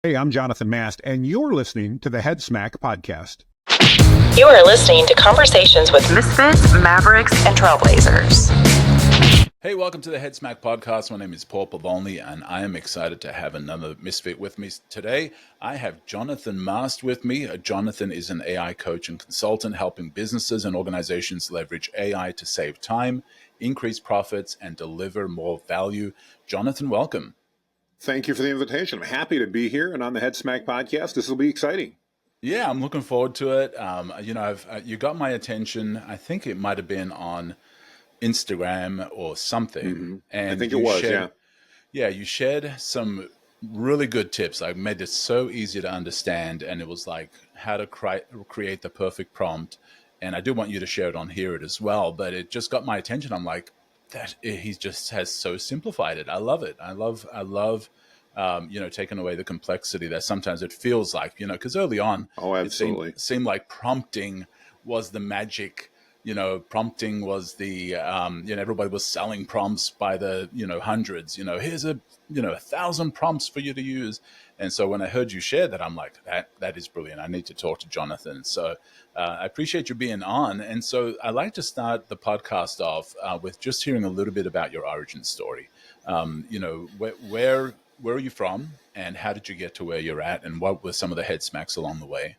Hey, I'm Jonathan Mast, and you're listening to the Head Smack Podcast. You are listening to conversations with misfits, mavericks, and trailblazers. Hey, welcome to the Head Smack Podcast. My name is Paul Pavoni, and I am excited to have another misfit with me today. I have Jonathan Mast with me. Jonathan is an AI coach and consultant helping businesses and organizations leverage AI to save time, increase profits, and deliver more value. Jonathan, welcome. Thank you for the invitation. I'm happy to be here and on the Head Smack Podcast. This will be exciting. Yeah, I'm looking forward to it. You got my attention. I think it might have been on Instagram or something. Mm-hmm. And I think it was, yeah. Yeah, you shared some really good tips. I made it so easy to understand, and it was like how to create the perfect prompt. And I do want you to share it on here as well, but it just got my attention. I'm like, he just has so simplified it. I love it. I love taking away the complexity that sometimes it feels like, because early on, absolutely, it seemed like prompting was the magic. Prompting was the, everybody was selling prompts by the, hundreds, here's 1,000 prompts for you to use. And so when I heard you share that, I'm like, that is brilliant. I need to talk to Jonathan. So I appreciate you being on. And so I like to start the podcast off with just hearing a little bit about your origin story. Where are you from and how did you get to where you're at? And what were some of the head smacks along the way?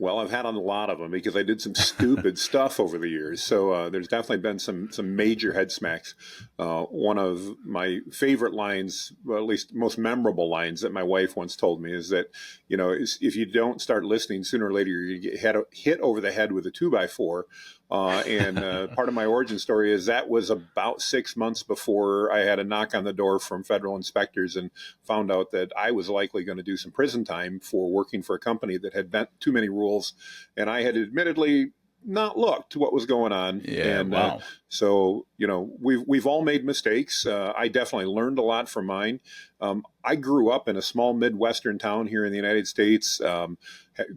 Well, I've had a lot of them because I did some stupid stuff over the years. So there's definitely been some major head smacks. One of my favorite lines, well, at least most memorable lines that my wife once told me is that, if you don't start listening, sooner or later you're going to get hit over the head with a 2x4. Part of my origin story is that was about 6 months before I had a knock on the door from federal inspectors and found out that I was likely going to do some prison time for working for a company that had bent too many rules. And I had admittedly not looked what was going on. Yeah, and wow. So we've all made mistakes. I definitely learned a lot from mine. I grew up in a small Midwestern town here in the United States.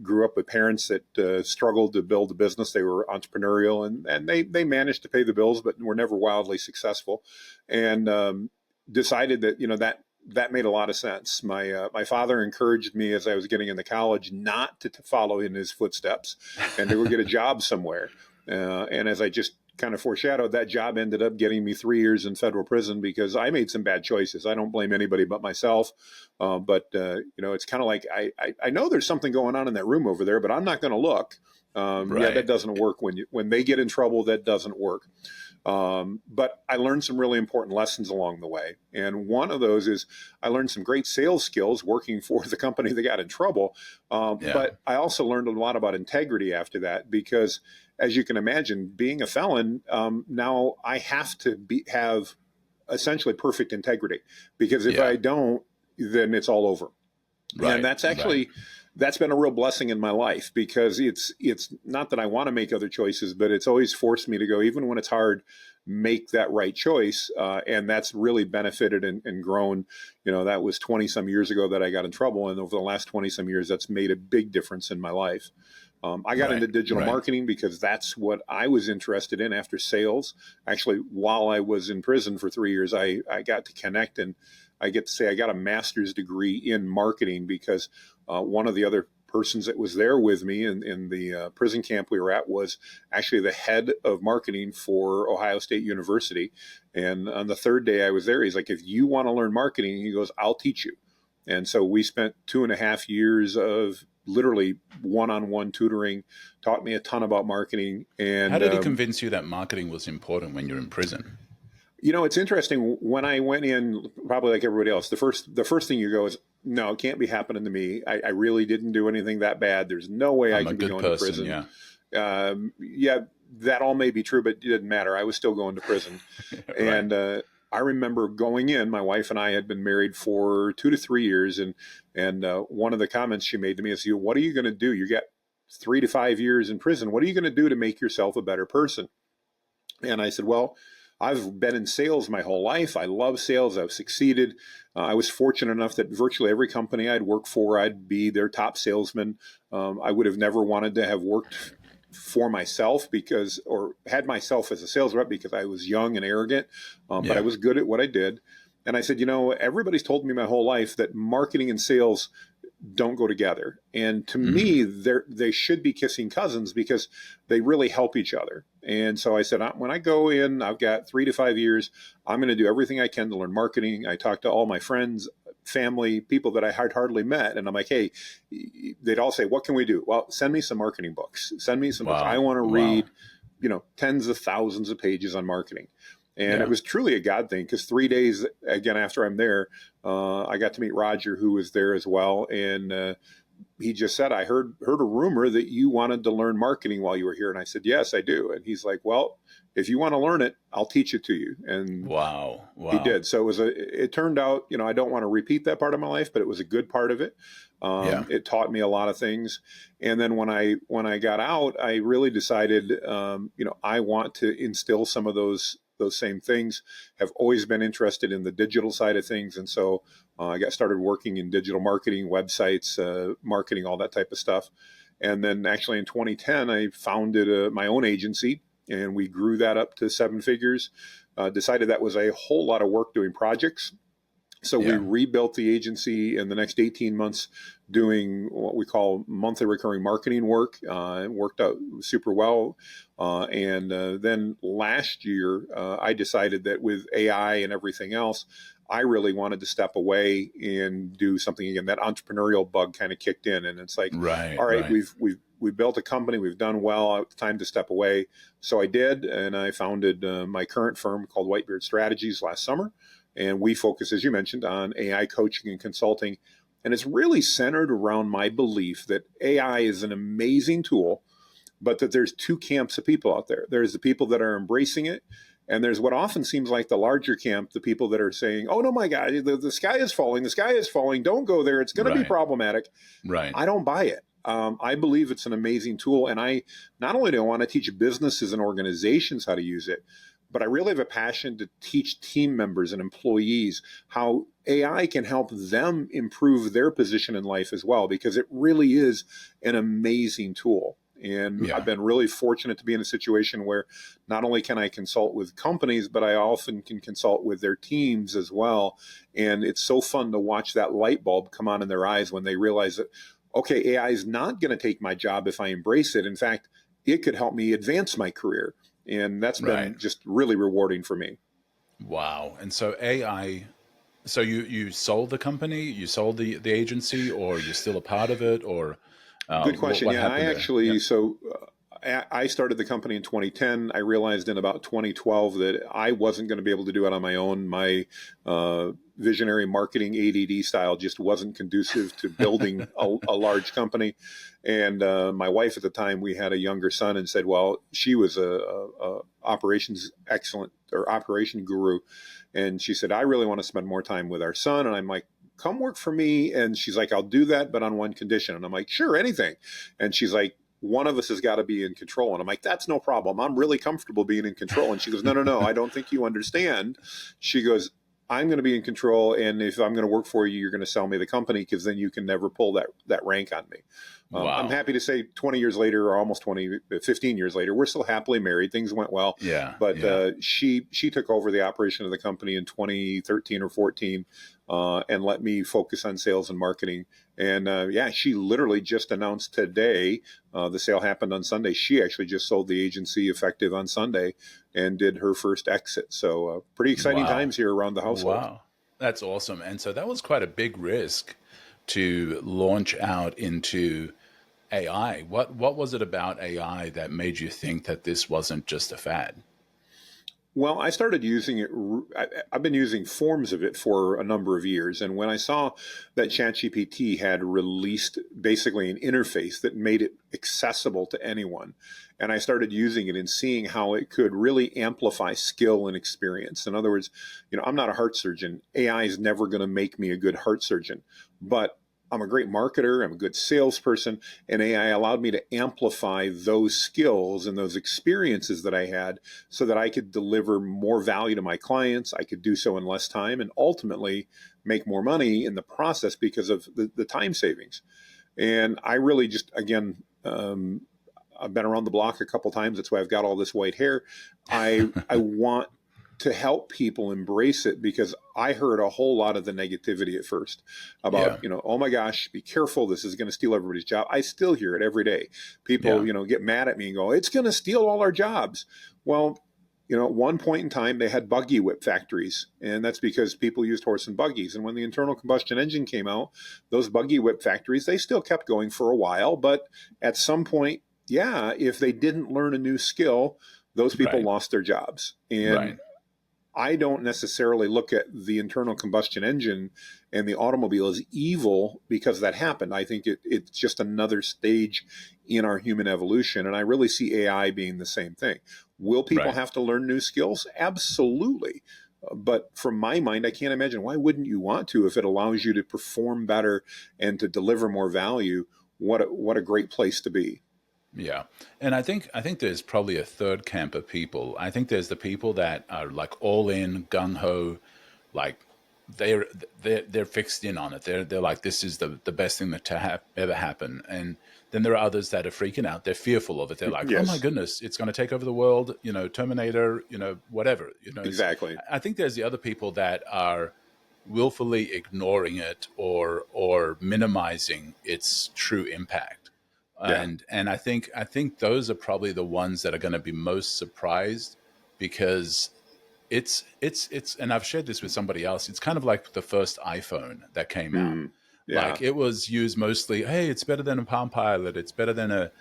Grew up with parents that struggled to build a business. They were entrepreneurial and they managed to pay the bills, but were never wildly successful. And decided that that made a lot of sense. My father encouraged me as I was getting into college not to follow in his footsteps and to go get a job somewhere. And as I just kind of foreshadowed, that job ended up getting me 3 years in federal prison because I made some bad choices. I don't blame anybody but myself. But it's kind of like I know there's something going on in that room over there, but I'm not going to look. Right. Yeah, that doesn't work when they get in trouble. That doesn't work. But I learned some really important lessons along the way. And one of those is I learned some great sales skills working for the company that got in trouble. But I also learned a lot about integrity after that, because as you can imagine, being a felon, now I have to have essentially perfect integrity, because if I don't, then it's all over. Right. And that's actually... Right. That's been a real blessing in my life, because it's not that I want to make other choices, but it's always forced me to go, even when it's hard, make that right choice. And that's really benefited and grown. That was 20 some years ago that I got in trouble. And over the last 20 some years, that's made a big difference in my life. I got into digital marketing because that's what I was interested in after sales. Actually, while I was in prison for 3 years, I got to connect, and I get to say I got a master's degree in marketing because one of the other persons that was there with me in the prison camp we were at was actually the head of marketing for Ohio State University. And on the third day I was there, he's like, if you want to learn marketing, he goes, I'll teach you. And so we spent 2.5 years of literally one-on-one tutoring, taught me a ton about marketing. And how did he convince you that marketing was important when you're in prison? It's interesting. When I went in, probably like everybody else, the first thing you go is, no, it can't be happening to me. I really didn't do anything that bad. There's no way I can be going to prison. Yeah, that all may be true, but it didn't matter. I was still going to prison. Right. And I remember going in, my wife and I had been married for 2 to 3 years. And one of the comments she made to me is, what are you going to do? You got 3 to 5 years in prison. What are you going to do to make yourself a better person? And I said, well, I've been in sales my whole life. I love sales. I've succeeded. I was fortunate enough that virtually every company I'd worked for, I'd be their top salesman. I would have never wanted to have worked for myself or had myself as a sales rep because I was young and arrogant, but I was good at what I did. And I said, everybody's told me my whole life that marketing and sales don't go together. And to me, they should be kissing cousins because they really help each other. And so I said, when I go in, I've got 3 to 5 years. I'm going to do everything I can to learn marketing. I talk to all my friends, family, people that I had hardly met. And I'm like, hey, they'd all say, what can we do? Well, send me some marketing books. Send me some books. I want to read, tens of thousands of pages on marketing. And it was truly a God thing because 3 days, again, after I'm there, I got to meet Roger, who was there as well. And he just said, I heard a rumor that you wanted to learn marketing while you were here. And I said, yes, I do. And he's like, well, if you want to learn it, I'll teach it to you. And wow. He did. So it turned out, I don't want to repeat that part of my life, but it was a good part of it. It taught me a lot of things. And then when I got out, I really decided, I want to instill some of those same things. Have always been interested in the digital side of things. And so I got started working in digital marketing, websites, marketing, all that type of stuff. And then actually in 2010, I founded my own agency, and we grew that up to 7 figures. Decided that was a whole lot of work doing projects. So we rebuilt the agency in the next 18 months doing what we call monthly recurring marketing work. It worked out super well. And then last year, I decided that with AI and everything else, I really wanted to step away and do something again. That entrepreneurial bug kind of kicked in, and it's like, all right, we've built a company, we've done well. It's time to step away. So I did, and I founded my current firm called Whitebeard Strategies last summer. And we focus, as you mentioned, on AI coaching and consulting. And it's really centered around my belief that AI is an amazing tool, but that there's 2 camps of people out there. There's the people that are embracing it, and there's what often seems like the larger camp, the people that are saying, oh, no, my God, the sky is falling. The sky is falling. Don't go there. It's going to be problematic. Right. I don't buy it. I believe it's an amazing tool. And I not only do I want to teach businesses and organizations how to use it, but I really have a passion to teach team members and employees how AI can help them improve their position in life as well, because it really is an amazing tool. And I've been really fortunate to be in a situation where not only can I consult with companies, but I often can consult with their teams as well. And it's so fun to watch that light bulb come on in their eyes when they realize that, okay, AI is not going to take my job if I embrace it. In fact, it could help me advance my career. And that's been just really rewarding for me. Wow. And so AI, so you sold the company, you sold the agency, or you're still a part of it, or good question. What I actually, I started the company in 2010. I realized in about 2012 that I wasn't going to be able to do it on my own. My visionary marketing ADD style just wasn't conducive to building a large company. And my wife at the time, we had a younger son, and said, well, she was a operations operation guru. And she said, I really want to spend more time with our son. And I'm like, come work for me. And she's like, I'll do that, but on one condition. And I'm like, sure, anything. And she's like, one of us has got to be in control. And I'm like, that's no problem. I'm really comfortable being in control. And she goes, no, I don't think you understand. She goes, I'm going to be in control. And if I'm going to work for you, you're going to sell me the company, because then you can never pull that rank on me. Wow. I'm happy to say 20 years later, or almost 15 years later, we're still happily married. Things went well. But she took over the operation of the company in 2013 or 14 and let me focus on sales and marketing. And she literally just announced today, the sale happened on Sunday. She actually just sold the agency effective on Sunday and did her first exit. So pretty exciting times here around the household. Wow. That's awesome. And so that was quite a big risk to launch out into AI. What was it about AI that made you think that this wasn't just a fad? Well, I started using it. I've been using forms of it for a number of years. And when I saw that ChatGPT had released basically an interface that made it accessible to anyone, and I started using it and seeing how it could really amplify skill and experience. In other words, I'm not a heart surgeon. AI is never going to make me a good heart surgeon, but I'm a great marketer, I'm a good salesperson, and AI allowed me to amplify those skills and those experiences that I had so that I could deliver more value to my clients. I could do so in less time and ultimately make more money in the process because of the time savings. And I really just, again, I've been around the block a couple times. That's why I've got all this white hair. I want to help people embrace it, because I heard a whole lot of the negativity at first about, oh my gosh, be careful. This is going to steal everybody's job. I still hear it every day. People, get mad at me and go, it's going to steal all our jobs. Well, at one point in time, they had buggy whip factories, and that's because people used horse and buggies. And when the internal combustion engine came out, those buggy whip factories, they still kept going for a while. But at some point, if they didn't learn a new skill, those people lost their jobs. And I don't necessarily look at the internal combustion engine and the automobile as evil because that happened. I think it's just another stage in our human evolution. And I really see AI being the same thing. Will people have to learn new skills? Absolutely. But from my mind, I can't imagine, why wouldn't you want to if it allows you to perform better and to deliver more value? What a great place to be. Yeah. And I think there's probably a third camp of people. I think there's the people that are like all in, gung ho, like they're fixed in on it. They're like, this is the best thing that ever happen. And then there are others that are freaking out. They're fearful of it. They're like, oh my goodness, it's going to take over the world, Terminator, whatever, Exactly. I think there's the other people that are willfully ignoring it or minimizing its true impact. And I think those are probably the ones that are going to be most surprised, because it's and I've shared this with somebody else. It's kind of like the first iPhone that came out. Like, it was used mostly, hey, it's better than a Palm Pilot. It's better than a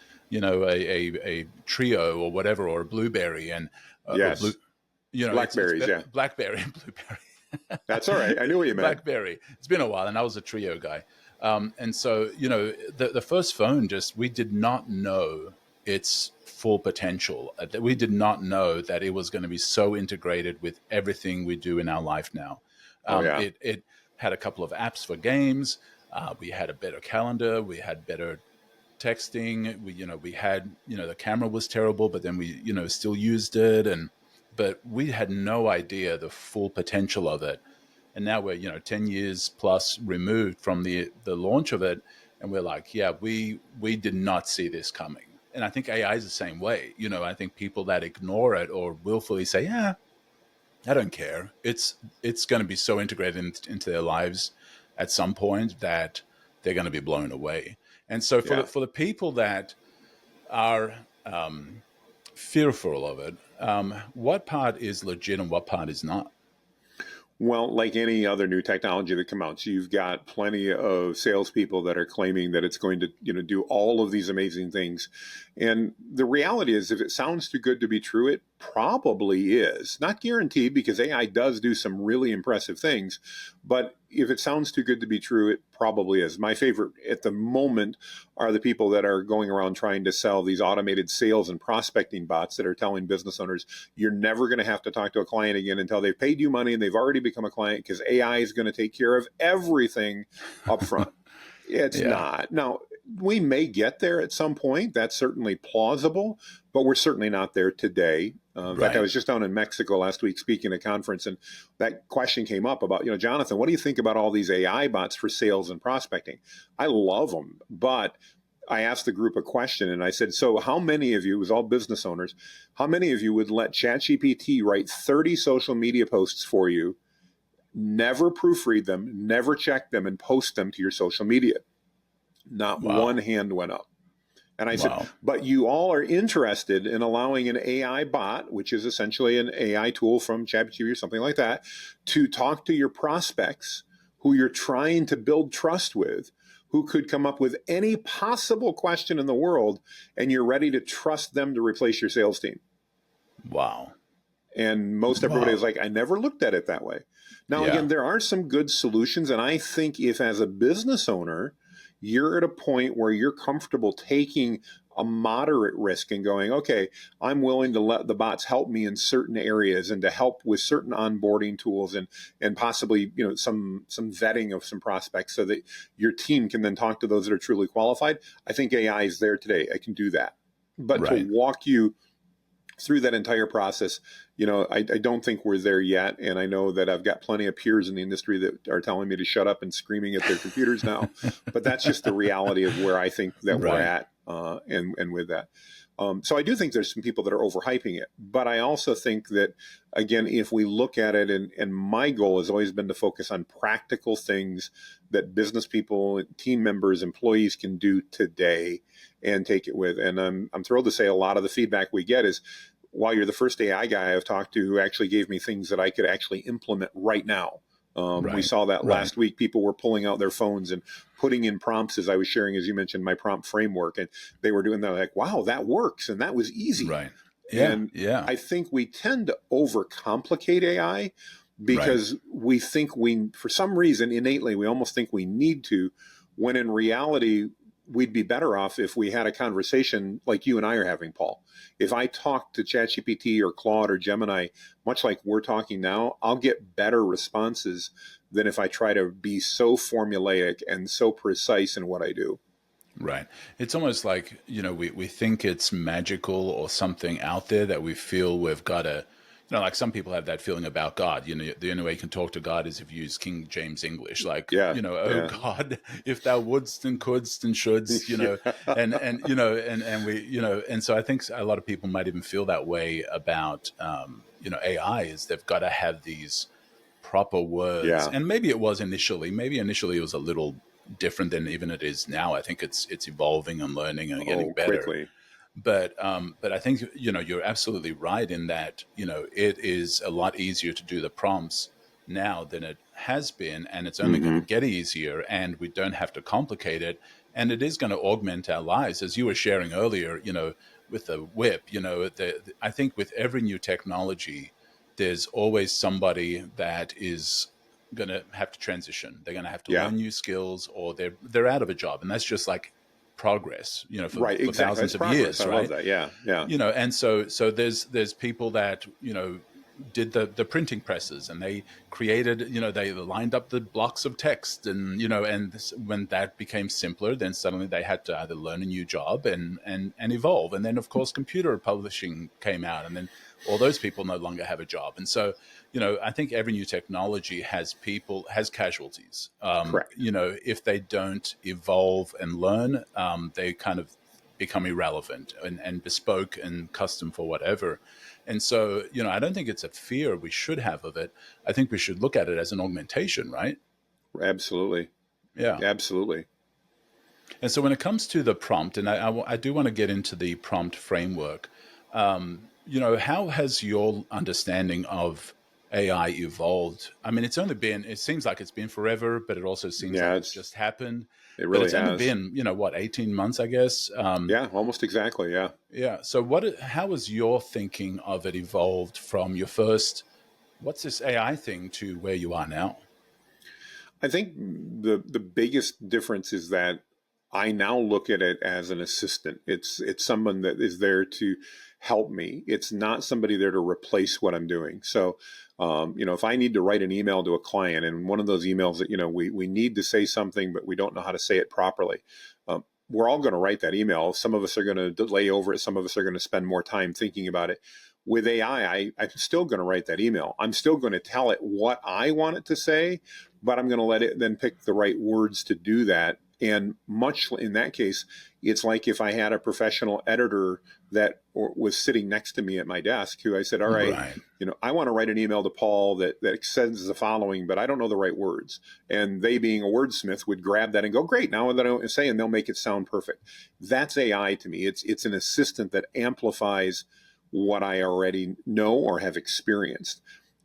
Trio or whatever, or a Blueberry and Blackberries, Blackberry and Blueberry. That's all right. I knew what you meant. Blackberry. It's been a while, and I was a Trio guy. And so, the first phone, we did not know its full potential. We did not know that it was going to be so integrated with everything we do in our life now. It had a couple of apps for games. We had a better calendar. We had better texting. We had, the camera was terrible, but then we, still used it. But we had no idea the full potential of it. And now we're, 10 years plus removed from the launch of it. And we're like, we did not see this coming. And I think AI is the same way. I think people that ignore it or willfully say, I don't care. It's going to be so integrated into their lives at some point that they're going to be blown away. And so for the people that are fearful of it, what part is legit and what part is not? Well, like any other new technology that comes out, so you've got plenty of salespeople that are claiming that it's going to, do all of these amazing things. And the reality is, if it sounds too good to be true, it probably is. Not guaranteed, because AI does do some really impressive things. But if it sounds too good to be true, it probably is. My favorite at the moment are the people that are going around trying to sell these automated sales and prospecting bots that are telling business owners, you're never going to have to talk to a client again until they've paid you money and they've already become a client, because AI is going to take care of everything up front. It's not. Now, we may get there at some point. That's certainly plausible, but we're certainly not there today. In fact, I was just down in Mexico last week speaking at a conference, and that question came up about, Jonathan, what do you think about all these AI bots for sales and prospecting? I love them, but I asked the group a question, and I said, so how many of you, it was all business owners, how many of you would let ChatGPT write 30 social media posts for you, never proofread them, never check them, and post them to your social media? Not one hand went up. And I said, but you all are interested in allowing an AI bot, which is essentially an AI tool from ChatGPT or something like that, to talk to your prospects who you're trying to build trust with, who could come up with any possible question in the world, and you're ready to trust them to replace your sales team. Wow. And most everybody is like, I never looked at it that way. Now, again, there are some good solutions. And I think if, as a business owner, you're at a point where you're comfortable taking a moderate risk and going, okay, I'm willing to let the bots help me in certain areas and to help with certain onboarding tools and possibly, some vetting of some prospects so that your team can then talk to those that are truly qualified. I think AI is there today. I can do that. But to walk you through that entire process, I don't think we're there yet. And I know that I've got plenty of peers in the industry that are telling me to shut up and screaming at their computers now. But that's just the reality of where I think that we're at. And with that, So I do think there's some people that are overhyping it, but I also think that, again, if we look at it, and my goal has always been to focus on practical things that business people, team members, employees can do today and take it with. And I'm thrilled to say a lot of the feedback we get is, while you're the first AI guy I've talked to who actually gave me things that I could actually implement right now. We saw that last week. People were pulling out their phones and putting in prompts, as I was sharing, as you mentioned, my prompt framework, and they were doing that like, wow, that works. And that was easy. Right. Yeah. And yeah. I think we tend to overcomplicate AI because we think for some reason, innately, we almost think we need to, when in reality, we'd be better off if we had a conversation like you and I are having, Paul. If I talk to ChatGPT or Claude or Gemini, much like we're talking now, I'll get better responses than if I try to be so formulaic and so precise in what I do. Right. It's almost like, we think it's magical or something out there that we feel we've got to, like some people have that feeling about God. The only way you can talk to God is if you use King James English. Like, God, if thou wouldst and couldst and shouldst, and we, and so I think a lot of people might even feel that way about, AI, is they've got to have these proper words. Yeah. And maybe it was initially, it was a little different than even it is now. I think it's evolving and learning and getting better. Quickly. But I think, you're absolutely right in that, it is a lot easier to do the prompts now than it has been, and it's only going to get easier, and we don't have to complicate it, and it is going to augment our lives. As you were sharing earlier, with the whip, I think with every new technology, there's always somebody that is going to have to transition. They're going to have to learn new skills, or they're out of a job, and that's just like progress, for thousands of years, I right? love that. Yeah. And so there's people that did the printing presses, and they created, they lined up the blocks of text, and when that became simpler, then suddenly they had to either learn a new job and evolve, and then of course computer publishing came out, and then all those people no longer have a job, and so I think every new technology has casualties. Correct. If they don't evolve and learn, they kind of become irrelevant and bespoke and custom for whatever. And so, I don't think it's a fear we should have of it. I think we should look at it as an augmentation, right? Absolutely. Yeah. Absolutely. And so when it comes to the prompt, and I do want to get into the prompt framework, how has your understanding of AI evolved? I mean, it seems like it's been forever, but it also seems like it's just happened. It really has. Only been, 18 months, I guess. Yeah, almost exactly. Yeah. Yeah. So how has your thinking of it evolved from your first, what's this AI thing, to where you are now? I think the biggest difference is that I now look at it as an assistant. It's someone that is there to help me. It's not somebody there to replace what I'm doing. So, if I need to write an email to a client, and one of those emails that, we need to say something, but we don't know how to say it properly, we're all going to write that email. Some of us are going to delay over it. Some of us are going to spend more time thinking about it. With AI, I'm still going to write that email. I'm still going to tell it what I want it to say, but I'm going to let it then pick the right words to do that. And much in that case, it's like if I had a professional editor that was sitting next to me at my desk, who I said, all right. I want to write an email to Paul that says the following, but I don't know the right words. And they, being a wordsmith, would grab that and go, great, now that I know what I'm saying, they'll make it sound perfect. That's AI to me. It's an assistant that amplifies what I already know or have experienced.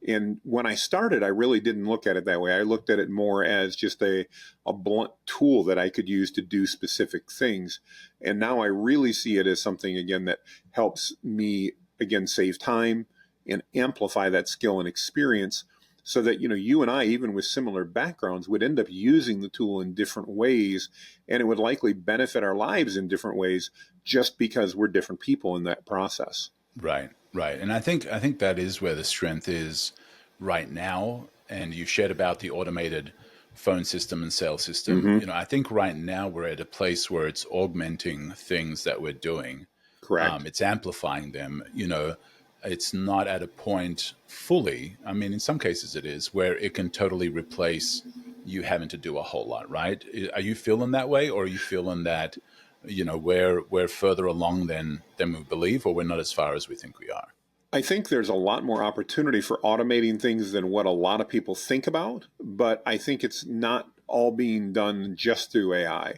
And when I started, I really didn't look at it that way. I looked at it more as just a blunt tool that I could use to do specific things. And now I really see it as something, again, that helps me, again, save time and amplify that skill and experience, so that, you and I, even with similar backgrounds, would end up using the tool in different ways, and it would likely benefit our lives in different ways just because we're different people in that process. Right. And I think that is where the strength is right now. And you shared about the automated phone system and sales system. I think right now we're at a place where it's augmenting things that we're doing. Correct. It's amplifying them. It's not at a point fully, I mean, in some cases it is, where it can totally replace you having to do a whole lot, right? Are you feeling that way, or are you feeling that we're further along than we believe, or we're not as far as we think we are? I think there's a lot more opportunity for automating things than what a lot of people think about, but I think it's not all being done just through AI.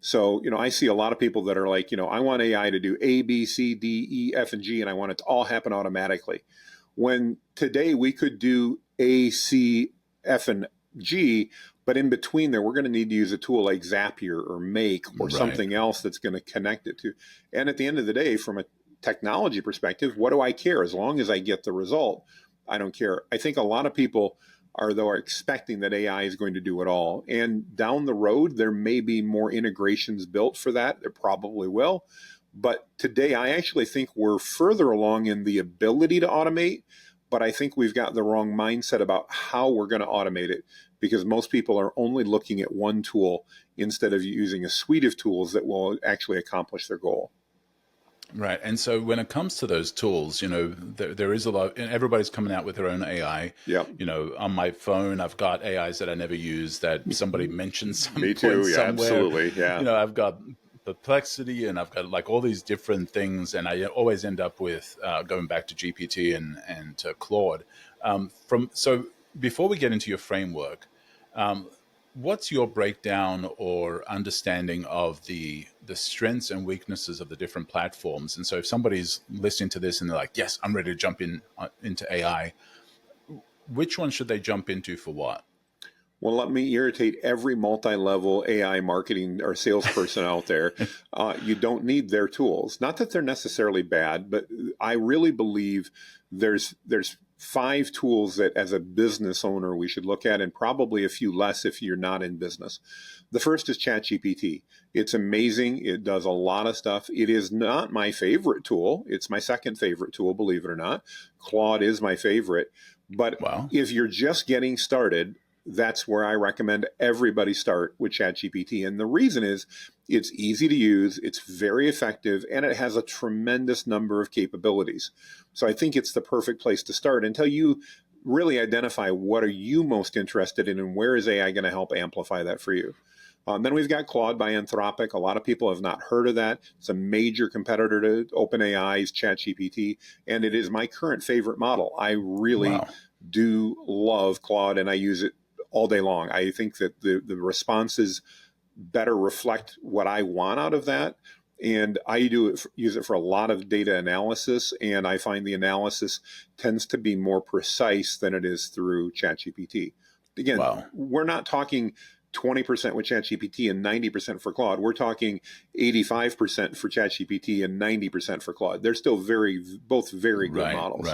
So, I see a lot of people that are like, I want AI to do A, B, C, D, E, F, and G, and I want it to all happen automatically. When today we could do A, C, F, and G, but in between there, we're going to need to use a tool like Zapier or Make or something else that's going to connect it to. And at the end of the day, from a technology perspective, what do I care? As long as I get the result, I don't care. I think a lot of people are expecting that AI is going to do it all. And down the road, there may be more integrations built for that. There probably will. But today, I actually think we're further along in the ability to automate, but I think we've got the wrong mindset about how we're going to automate it, because most people are only looking at one tool instead of using a suite of tools that will actually accomplish their goal. Right. And so when it comes to those tools, there is a lot, and everybody's coming out with their own AI. Yeah. On my phone, I've got AIs that I never use that somebody mentioned some Me too. Yeah, somewhere. absolutely. Yeah. I've got Perplexity, and I've got like all these different things, and I always end up with going back to GPT and to Claude. So before we get into your framework, what's your breakdown or understanding of the strengths and weaknesses of the different platforms? And so if somebody's listening to this and they're like, yes, I'm ready to jump into AI, which one should they jump into for what? Well, let me irritate every multi-level AI marketing or salesperson out there. You don't need their tools. Not that they're necessarily bad, but I really believe there's 5 tools that as a business owner we should look at, and probably a few less if you're not in business. The first is ChatGPT. It's amazing. It does a lot of stuff. It is not my favorite tool. It's my second favorite tool, believe it or not. Claude is my favorite. But if you're just getting started, that's where I recommend everybody start with ChatGPT. And the reason is it's easy to use, it's very effective, and it has a tremendous number of capabilities. So I think it's the perfect place to start until you really identify what are you most interested in and where is AI going to help amplify that for you. Then we've got Claude by Anthropic. A lot of people have not heard of that. It's a major competitor to OpenAI's ChatGPT, and it is my current favorite model. I really do love Claude, and I use it all day long. I think that the responses better reflect what I want out of that. And I use it for a lot of data analysis, and I find the analysis tends to be more precise than it is through ChatGPT. Again, we're not talking 20% with ChatGPT and 90% for Claude. We're talking 85% for ChatGPT and 90% for Claude. They're still both very good models.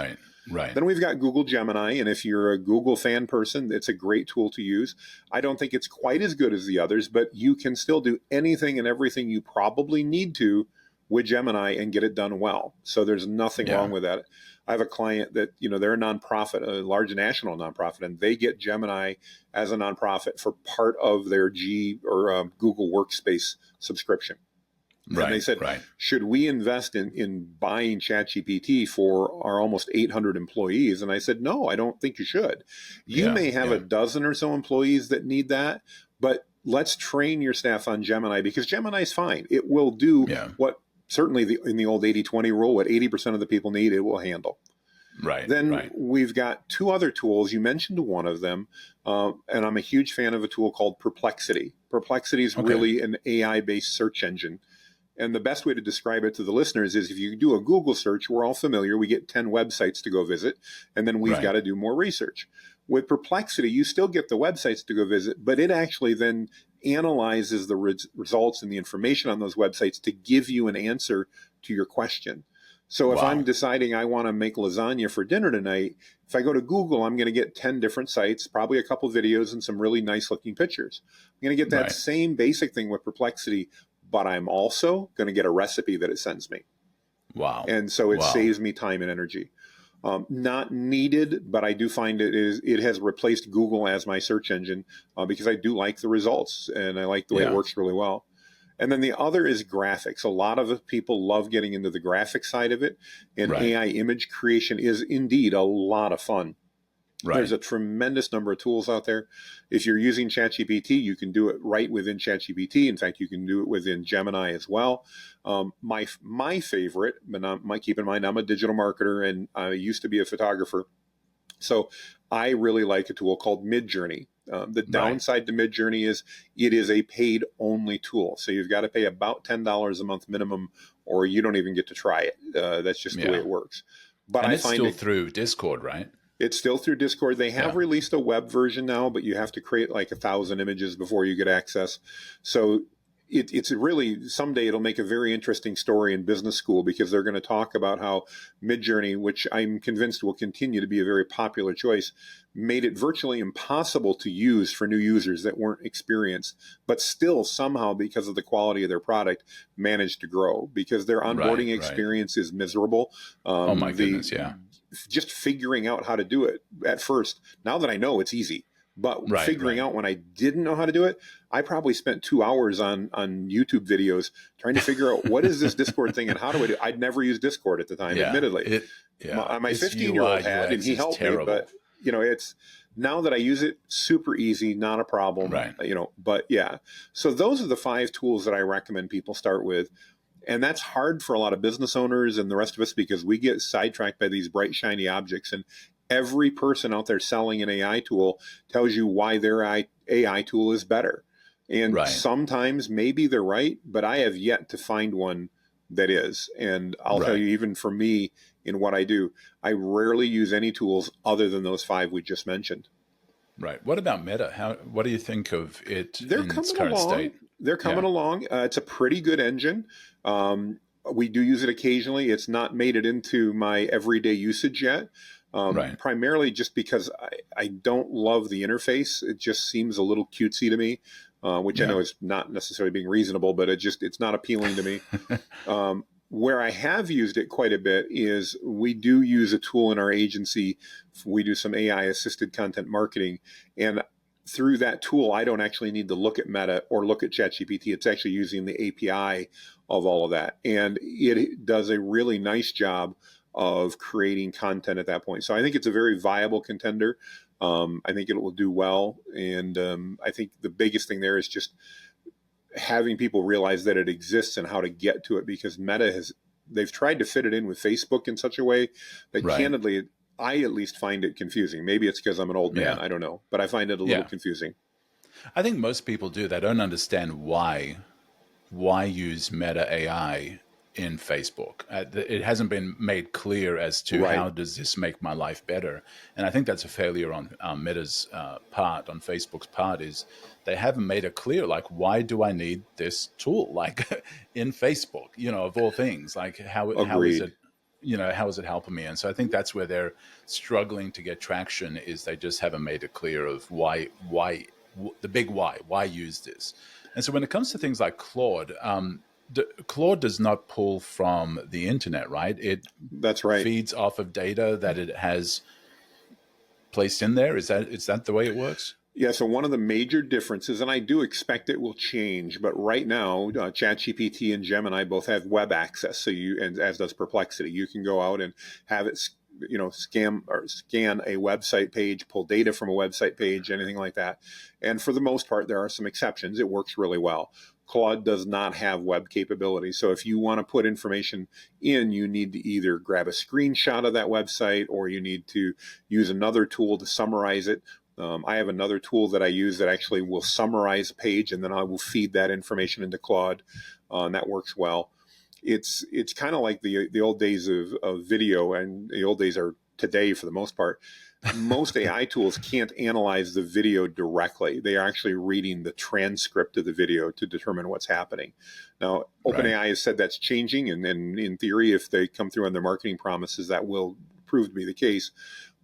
Right. Then we've got Google Gemini, and if you're a Google fan person, it's a great tool to use. I don't think it's quite as good as the others, but you can still do anything and everything you probably need to with Gemini and get it done well. So there's nothing wrong with that. I have a client that, they're a nonprofit, a large national nonprofit, and they get Gemini as a nonprofit for part of their Google Workspace subscription. And they said, should we invest in buying ChatGPT for our almost 800 employees? And I said, no, I don't think you should. You may have a dozen or so employees that need that, but let's train your staff on Gemini, because Gemini is fine. It will do what certainly in the old 80-20 rule, what 80% of the people need, it will handle. Then we've got 2 other tools. You mentioned one of them, and I'm a huge fan of a tool called Perplexity. Perplexity is really an AI-based search engine. And the best way to describe it to the listeners is if you do a Google search, we're all familiar, we get 10 websites to go visit, and then we've got to do more research. With Perplexity, you still get the websites to go visit, but it actually then analyzes the results and the information on those websites to give you an answer to your question. So if I'm deciding I want to make lasagna for dinner tonight, if I go to Google, I'm going to get 10 different sites, probably a couple videos and some really nice looking pictures. I'm going to get that same basic thing with Perplexity, but I'm also going to get a recipe that it sends me. And so it saves me time and energy. Not needed, but I do find it has replaced Google as my search engine because I do like the results and I like the way it works really well. And then the other is graphics. A lot of people love getting into the graphic side of it, and AI image creation is indeed a lot of fun. Right. There's a tremendous number of tools out there. If you're using ChatGPT, you can do it right within ChatGPT. In fact, you can do it within Gemini as well. My favorite, but keep in mind, I'm a digital marketer and I used to be a photographer. So I really like a tool called Midjourney. The downside to Midjourney is it is a paid only tool. So you've got to pay about $10 a month minimum, or you don't even get to try it. That's just the way it works. But and I it's find still through Discord, right? It's still through Discord. They have released a web version now, but you have to create like 1,000 images before you get access. So it's really, someday it'll make a very interesting story in business school, because they're going to talk about how Midjourney, which I'm convinced will continue to be a very popular choice, made it virtually impossible to use for new users that weren't experienced, but still somehow, because of the quality of their product, managed to grow, because their onboarding experience is miserable. Oh my goodness, just figuring out how to do it at first. Now that I know, it's easy. But figuring out when I didn't know how to do it, I probably spent 2 hours on YouTube videos trying to figure out what is this Discord thing and how do I do it. I'd never used Discord at the time, admittedly. My 15-year-old had, and he helped me. But it's, now that I use it, super easy, not a problem. But so those are the 5 tools that I recommend people start with. And that's hard for a lot of business owners and the rest of us, because we get sidetracked by these bright, shiny objects. And every person out there selling an AI tool tells you why their AI tool is better. And sometimes maybe they're right, but I have yet to find one that is. And I'll tell you, even for me in what I do, I rarely use any tools other than those 5 we just mentioned. Right. What about Meta? What do you think of it in its current state? They're coming along. It's a pretty good engine. We do use it occasionally. It's not made it into my everyday usage yet. Primarily just because I don't love the interface. It just seems a little cutesy to me, which I know is not necessarily being reasonable, but it's not appealing to me. Where I have used it quite a bit is we do use a tool in our agency. We do some AI assisted content marketing, and through that tool, I don't actually need to look at Meta or look at ChatGPT. It's actually using the API of all of that. And it does a really nice job of creating content at that point. So I think it's a very viable contender. I think it will do well. And I think the biggest thing there is just having people realize that it exists and how to get to it, because Meta they've tried to fit it in with Facebook in such a way that candidly, I at least find it confusing. Maybe it's because I'm an old man. I don't know. But I find it a little confusing. I think most people do. They don't understand why use Meta AI in Facebook. It hasn't been made clear as to how does this make my life better. And I think that's a failure on Meta's part, on Facebook's part, is they haven't made it clear, like, why do I need this tool? Like in Facebook, of all things, like how is it? How is it helping me? And so I think that's where they're struggling to get traction, is they just haven't made it clear of why the big why use this. And so when it comes to things like Claude, Claude does not pull from the internet, right? That's right. Feeds off of data that it has placed in there. Is that the way it works? Yeah, so one of the major differences, and I do expect it will change, but right now, ChatGPT and Gemini both have web access. So and as does Perplexity, you can go out and have it, scan a website page, pull data from a website page, anything like that. And for the most part, there are some exceptions. It works really well. Claude does not have web capability. So if you want to put information in, you need to either grab a screenshot of that website, or you need to use another tool to summarize it. I have another tool that I use that actually will summarize a page, and then I will feed that information into Claude, and that works well. It's kind of like the old days of video, and the old days are today for the most part. Most AI tools can't analyze the video directly. They are actually reading the transcript of the video to determine what's happening. Now, OpenAI has said that's changing, and in theory, if they come through on their marketing promises, that will prove to be the case.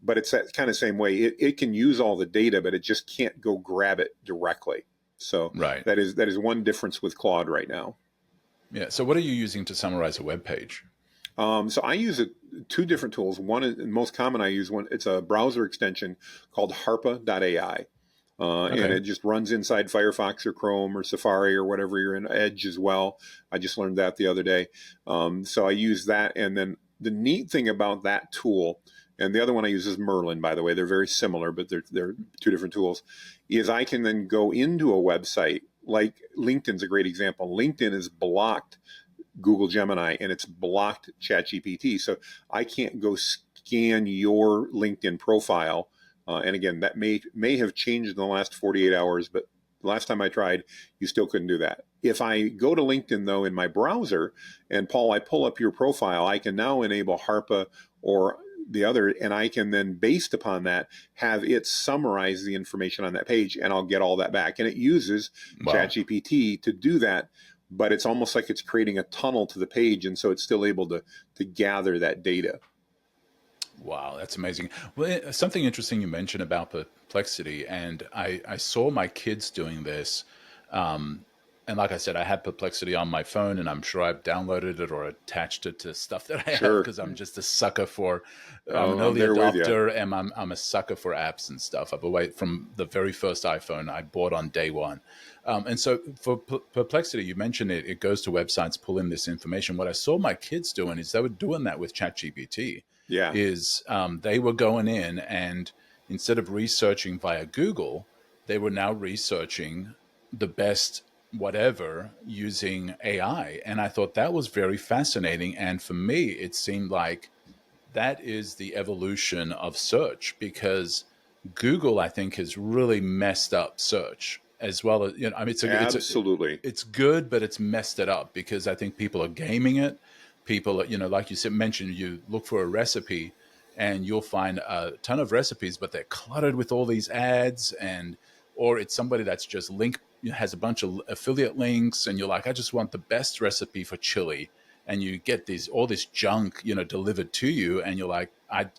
But it's that kind of same way. It can use all the data, but it just can't go grab it directly. So that is one difference with Claude right now. Yeah. So what are you using to summarize a web page? So I use 2 different tools. One, the most common I use, it's a browser extension called harpa.ai. And it just runs inside Firefox or Chrome or Safari or whatever you're in, Edge as well. I just learned that the other day. So I use that. And then the neat thing about that tool and the other one I use is Merlin, by the way. They're very similar, but they're two different tools, is I can then go into a website, like LinkedIn's a great example. LinkedIn is blocked Google Gemini and it's blocked ChatGPT. So I can't go scan your LinkedIn profile. And again, that may have changed in the last 48 hours, but the last time I tried, you still couldn't do that. If I go to LinkedIn, though, in my browser, and Paul, I pull up your profile, I can now enable HARPA or the other, and I can then, based upon that, have it summarize the information on that page, and I'll get all that back. And it uses ChatGPT to do that, but it's almost like it's creating a tunnel to the page, and so it's still able to gather that data. Wow, that's amazing. Well, something interesting you mentioned about Perplexity, and I saw my kids doing this. And like I said, I had Perplexity on my phone, and I'm sure I've downloaded it or attached it to stuff that I have because I'm just a sucker for. I'm an early adopter, and I'm a sucker for apps and stuff. I've away from the very first iPhone I bought on day one. And so for Perplexity, you mentioned it goes to websites, pull in this information. What I saw my kids doing is they were doing that with ChatGPT. Yeah. They were going in, and instead of researching via Google, they were now researching the best whatever using AI. And I thought that was very fascinating. And for me, it seemed like that is the evolution of search, because Google, I think, has really messed up search as well as, I mean, absolutely. It's good, but it's messed it up because I think people are gaming it. People, like you mentioned, you look for a recipe and you'll find a ton of recipes, but they're cluttered with all these ads, or it's somebody that's just has a bunch of affiliate links, and you're like, I just want the best recipe for chili, and you get all this junk, delivered to you, and you're like,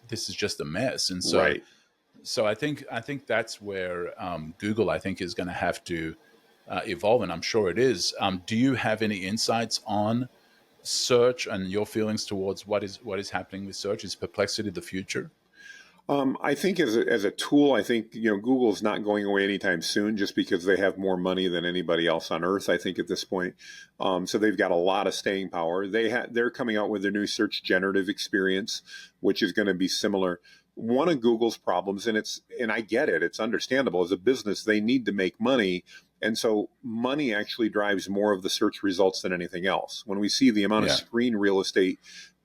this is just a mess. And so, right. So I think that's where Google, I think, is going to have to evolve, and I'm sure it is. Do you have any insights on search and your feelings towards what is happening with search? Is Perplexity the future? I think as a tool, I think Google's not going away anytime soon, just because they have more money than anybody else on earth, I think, at this point. So they've got a lot of staying power. They're coming out with their new search generative experience, which is going to be similar. One of Google's problems, and I get it, it's understandable, as a business, they need to make money. And so money actually drives more of the search results than anything else. When we see the amount of screen real estate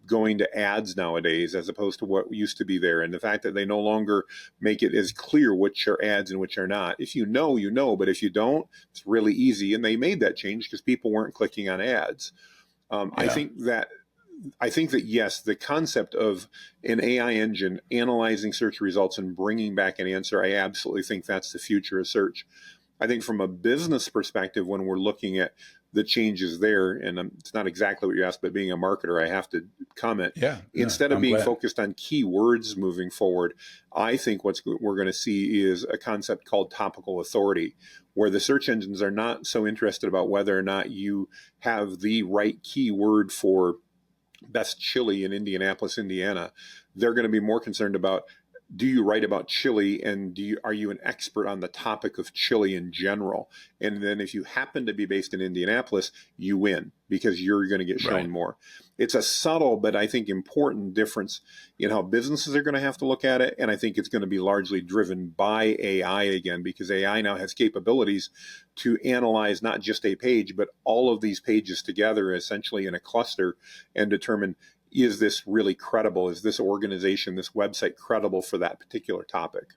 going to ads nowadays, as opposed to what used to be there, and the fact that they no longer make it as clear which are ads and which are not. If you know, but if you don't, it's really easy. And they made that change because people weren't clicking on ads. I think that yes, the concept of an AI engine analyzing search results and bringing back an answer, I absolutely think that's the future of search. I think from a business perspective, when we're looking at the changes there, and it's not exactly what you asked, but being a marketer, I have to comment. Instead of being focused on keywords moving forward, I think what we're going to see is a concept called topical authority, where the search engines are not so interested about whether or not you have the right keyword for best chili in Indianapolis, Indiana. They're going to be more concerned about, do you write about chili, and are you an expert on the topic of chili in general? And then if you happen to be based in Indianapolis, you win because you're going to get shown more. It's a subtle, but I think important difference in how businesses are going to have to look at it. And I think it's going to be largely driven by AI again, because AI now has capabilities to analyze not just a page, but all of these pages together essentially in a cluster and determine, is this really credible? Is this organization, this website credible for that particular topic?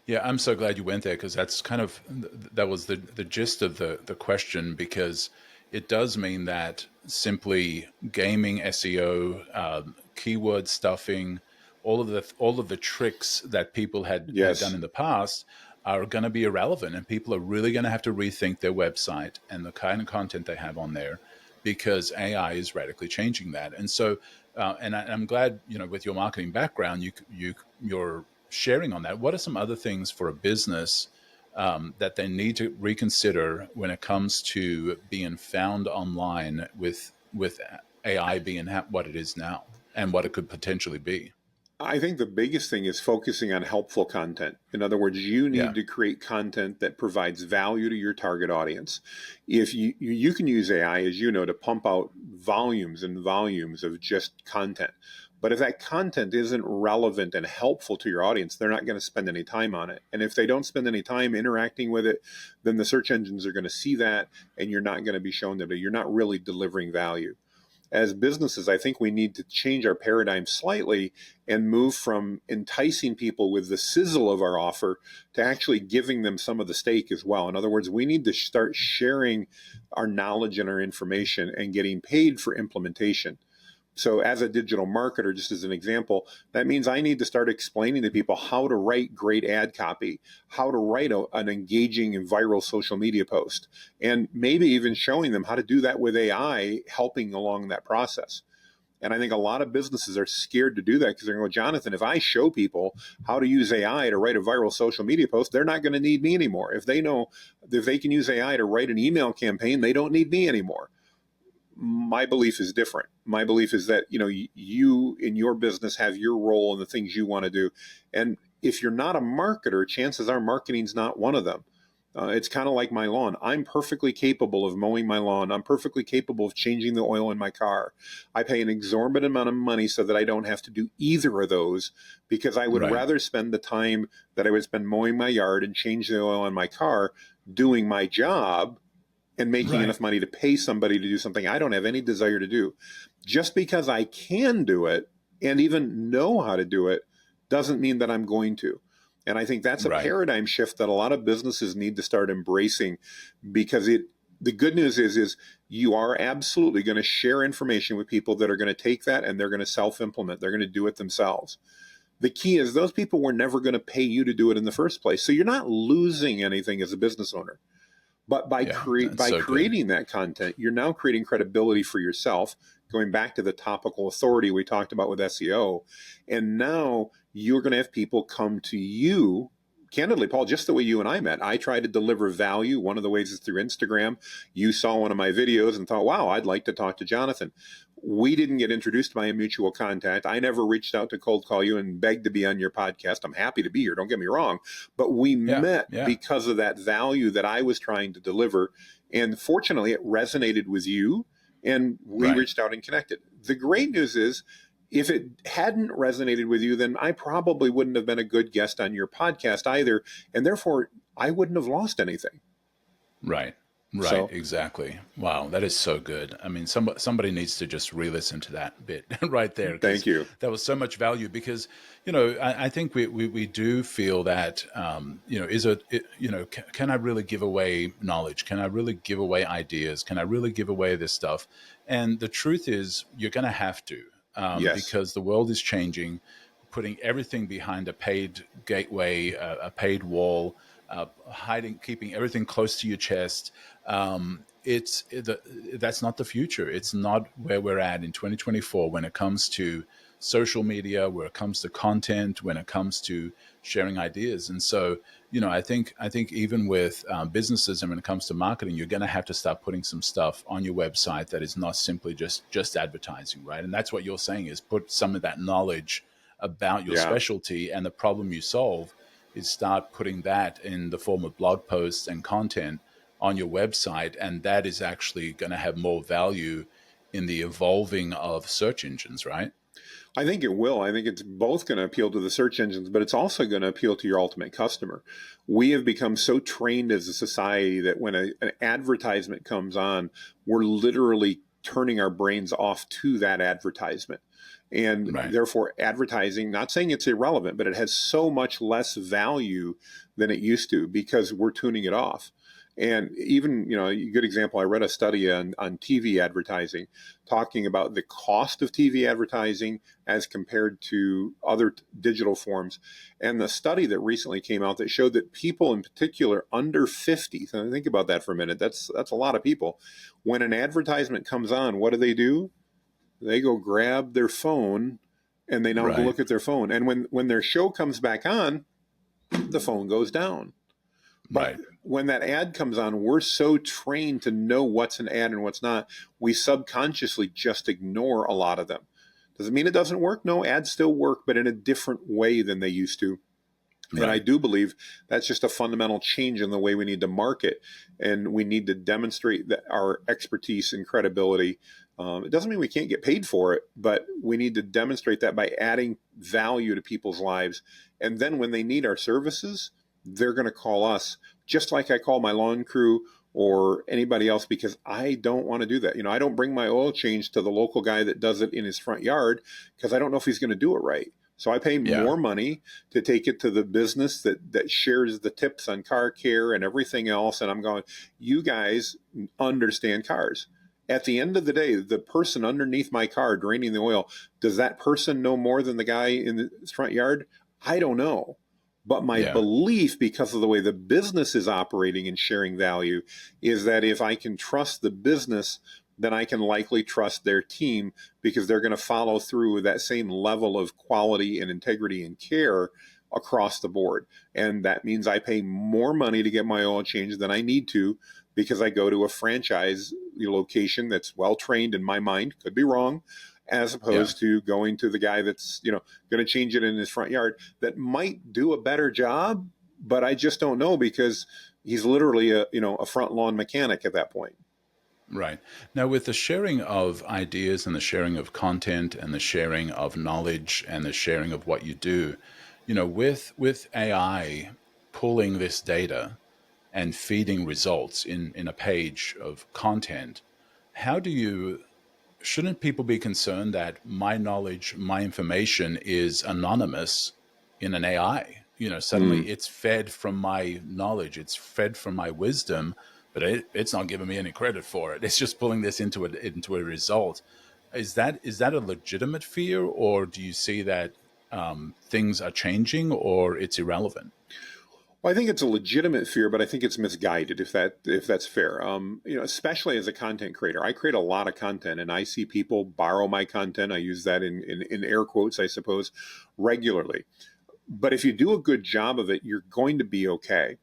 Yeah, I'm so glad you went there, because that's that was the gist of the question, because it does mean that simply gaming, SEO, keyword stuffing, all of the tricks that people had done in the past are going to be irrelevant, and people are really going to have to rethink their website and the kind of content they have on there, because AI is radically changing that. And so, and I'm glad, with your marketing background, you're sharing on that. What are some other things for a business that they need to reconsider when it comes to being found online with AI being what it is now and what it could potentially be? I think the biggest thing is focusing on helpful content. In other words, you need to create content that provides value to your target audience. If you can use AI, as you know, to pump out volumes and volumes of just content. But if that content isn't relevant and helpful to your audience, they're not going to spend any time on it. And if they don't spend any time interacting with it, then the search engines are going to see that, and you're not going to be shown that you're not really delivering value. As businesses, I think we need to change our paradigm slightly and move from enticing people with the sizzle of our offer to actually giving them some of the steak as well. In other words, we need to start sharing our knowledge and our information and getting paid for implementation. So as a digital marketer, just as an example, that means I need to start explaining to people how to write great ad copy, how to write an engaging and viral social media post, and maybe even showing them how to do that with AI, helping along that process. And I think a lot of businesses are scared to do that because they're going to go, Jonathan, if I show people how to use AI to write a viral social media post, they're not going to need me anymore. If they can use AI to write an email campaign, they don't need me anymore. My belief is different. My belief is that, you in your business have your role and the things you want to do. And if you're not a marketer, chances are marketing's not one of them. It's kind of like my lawn. I'm perfectly capable of mowing my lawn. I'm perfectly capable of changing the oil in my car. I pay an exorbitant amount of money so that I don't have to do either of those, because I would rather spend the time that I would spend mowing my yard and change the oil in my car doing my job and making enough money to pay somebody to do something I don't have any desire to do. Just because I can do it and even know how to do it doesn't mean that I'm going to. And I think that's a paradigm shift that a lot of businesses need to start embracing, because the good news is you are absolutely going to share information with people that are going to take that and they're going to self-implement. They're going to do it themselves. The key is those people were never going to pay you to do it in the first place. So you're not losing anything as a business owner. But by creating that content, you're now creating credibility for yourself, going back to the topical authority we talked about with SEO. And now you're going to have people come to you. Candidly, Paul, just the way you and I met, I try to deliver value. One of the ways is through Instagram. You saw one of my videos and thought, wow, I'd like to talk to Jonathan. We didn't get introduced by a mutual contact. I never reached out to cold call you and begged to be on your podcast. I'm happy to be here, don't get me wrong. But we met because of that value that I was trying to deliver. And fortunately, it resonated with you, and we reached out and connected. The great news is, if it hadn't resonated with you, then I probably wouldn't have been a good guest on your podcast either. And therefore, I wouldn't have lost anything. Right. Exactly. Wow. That is so good. I mean, somebody needs to just re-listen to that bit right there. Thank you. That was so much value, because, I think we do feel that, can I really give away knowledge? Can I really give away ideas? Can I really give away this stuff? And the truth is, you're going to have to. Because the world is changing, putting everything behind a paid gateway, a paid wall, keeping everything close to your chest. That's not the future. It's not where we're at in 2024 when it comes to social media, where it comes to content, when it comes to sharing ideas. And so, I think even with businesses, and when it comes to marketing, you're going to have to start putting some stuff on your website that is not simply just advertising, right? And that's what you're saying, is put some of that knowledge about your specialty and the problem you solve, is start putting that in the form of blog posts and content on your website. And that is actually going to have more value in the evolving of search engines, right? I think it will. I think it's both going to appeal to the search engines, but it's also going to appeal to your ultimate customer. We have become so trained as a society that when an advertisement comes on, we're literally turning our brains off to that advertisement. And therefore, advertising, not saying it's irrelevant, but it has so much less value than it used to, because we're tuning it off. And even, a good example, I read a study on TV advertising talking about the cost of TV advertising as compared to other digital forms. And the study that recently came out that showed that people in particular under 50, so think about that for a minute, that's a lot of people. When an advertisement comes on, what do? They go grab their phone and they now go look at their phone. And when their show comes back on, the phone goes down. But when that ad comes on, we're so trained to know what's an ad and what's not, we subconsciously just ignore a lot of them. Does it mean it doesn't work? No, ads still work, but in a different way than they used to. And I do believe that's just a fundamental change in the way we need to market. And we need to demonstrate that our expertise and credibility It doesn't mean we can't get paid for it, but we need to demonstrate that by adding value to people's lives. And then when they need our services, they're going to call us, just like I call my lawn crew or anybody else, because I don't want to do that. I don't bring my oil change to the local guy that does it in his front yard because I don't know if he's going to do it right. So I pay more money to take it to the business that shares the tips on car care and everything else. And I'm going, you guys understand cars. At the end of the day, the person underneath my car draining the oil, does that person know more than the guy in the front yard? I don't know. But my belief, because of the way the business is operating and sharing value, is that if I can trust the business, then I can likely trust their team, because they're going to follow through with that same level of quality and integrity and care across the board. And that means I pay more money to get my oil changed than I need to, because I go to a franchise location that's well trained in my mind, could be wrong, as opposed to going to the guy that's going to change it in his front yard that might do a better job, but I just don't know, because he's literally a front lawn mechanic at that point. Right. Now, with the sharing of ideas and the sharing of content and the sharing of knowledge and the sharing of what you do, with AI pulling this data and feeding results in a page of content, shouldn't people be concerned that my knowledge, my information is anonymous in an AI? Suddenly it's fed from my knowledge, it's fed from my wisdom, but it's not giving me any credit for it. It's just pulling this into a result. Is that a legitimate fear, or do you see that things are changing, or it's irrelevant? Well, I think it's a legitimate fear, but I think it's misguided, if that's fair. Especially as a content creator, I create a lot of content, and I see people borrow my content. I use that in air quotes, I suppose, regularly. But if you do a good job of it, you're going to be okay.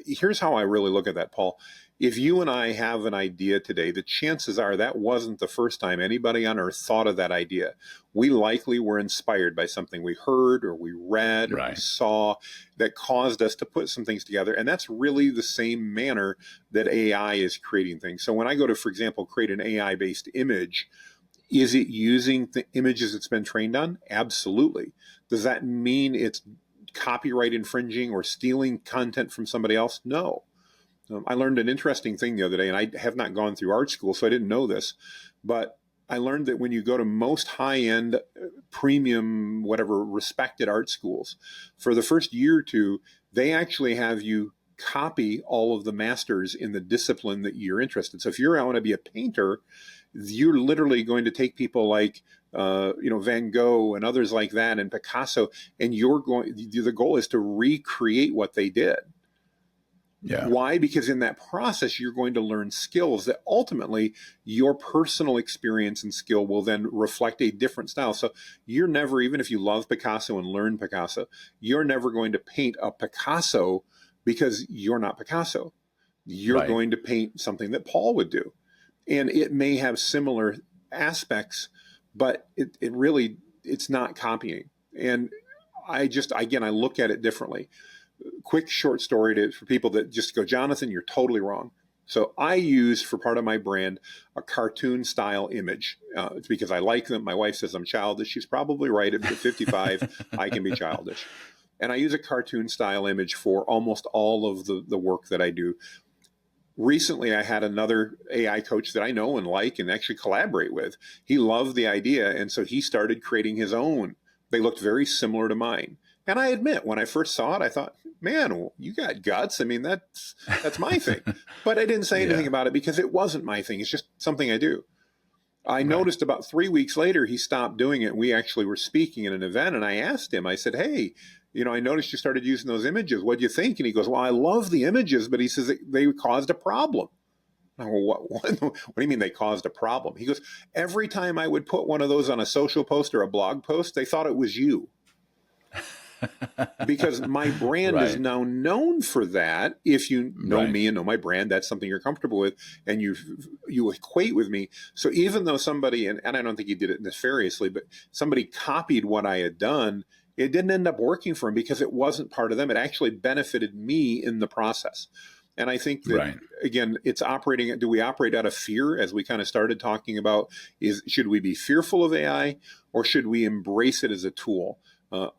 Here's how I really look at that, Paul. If you and I have an idea today, the chances are that wasn't the first time anybody on earth thought of that idea. We likely were inspired by something we heard or we read or we saw that caused us to put some things together. And that's really the same manner that AI is creating things. So when I go to, for example, create an AI-based image, is it using the images it's been trained on? Absolutely. Does that mean it's copyright infringing or stealing content from somebody else? No. I learned an interesting thing the other day, and I have not gone through art school, so I didn't know this, but I learned that when you go to most high-end, premium, whatever, respected art schools, for the first year or two, they actually have you copy all of the masters in the discipline that you're interested. So if you want to be a painter, you're literally going to take people like Van Gogh and others like that, and Picasso, and the goal is to recreate what they did. Yeah. Why? Because in that process, you're going to learn skills that ultimately your personal experience and skill will then reflect a different style. So you're never, even if you love Picasso and learn Picasso, you're never going to paint a Picasso because you're not Picasso. You're going to paint something that Paul would do. And it may have similar aspects, but it's not copying. And I look at it differently. Quick short story for people that just go, Jonathan, you're totally wrong. So I use, for part of my brand, a cartoon style image. It's because I like them. My wife says I'm childish. She's probably right. At 55, I can be childish. And I use a cartoon style image for almost all of the work that I do. Recently, I had another AI coach that I know and like and actually collaborate with. He loved the idea, and so he started creating his own. They looked very similar to mine. And I admit, when I first saw it, I thought, man, you got guts. I mean, that's my thing. But I didn't say anything about it because it wasn't my thing. It's just something I do. I noticed about 3 weeks later, he stopped doing it. We actually were speaking at an event, and I asked him, I said, hey, I noticed you started using those images. What do you think? And he goes, well, I love the images, but he says they caused a problem. I go, what do you mean they caused a problem? He goes, every time I would put one of those on a social post or a blog post, they thought it was you. Because my brand is now known for that. If you know me and know my brand, that's something you're comfortable with, and you equate with me. So even though somebody, and I don't think he did it nefariously, but somebody copied what I had done, it didn't end up working for him because it wasn't part of them. It actually benefited me in the process. And I think that, Right. again, it's operating, do we operate out of fear, as we kind of started talking about, should we be fearful of AI, or should we embrace it as a tool?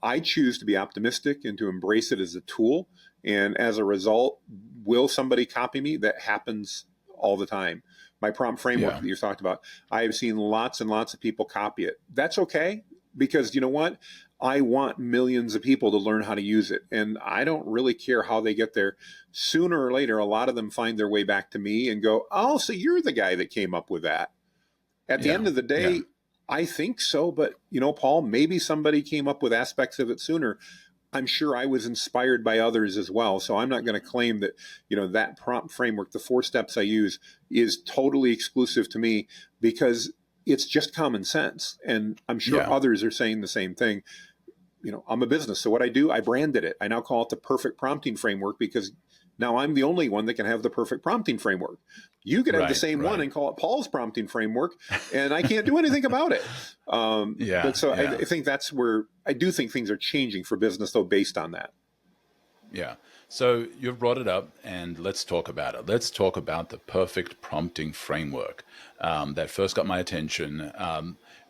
I choose to be optimistic and to embrace it as a tool. And as a result, will somebody copy me? That happens all the time. My prompt framework that you talked about, I have seen lots and lots of people copy it. That's okay, because you know what? I want millions of people to learn how to use it. And I don't really care how they get there. Sooner or later, a lot of them find their way back to me and go, oh, so you're the guy that came up with that. At the end of the day, I think so. But, Paul, maybe somebody came up with aspects of it sooner. I'm sure I was inspired by others as well. So I'm not going to claim that, that prompt framework, the 4 steps I use, is totally exclusive to me, because it's just common sense. And I'm sure others are saying the same thing. I'm a business. So what I do, I branded it. I now call it the perfect prompting framework, because now I'm the only one that can have the perfect prompting framework. You could have the same one and call it Paul's prompting framework, and I can't do anything about it. But so I think that's where I do think things are changing for business, though, based on that. Yeah. So you've brought it up, and let's talk about it. Let's talk about the perfect prompting framework that first got my attention.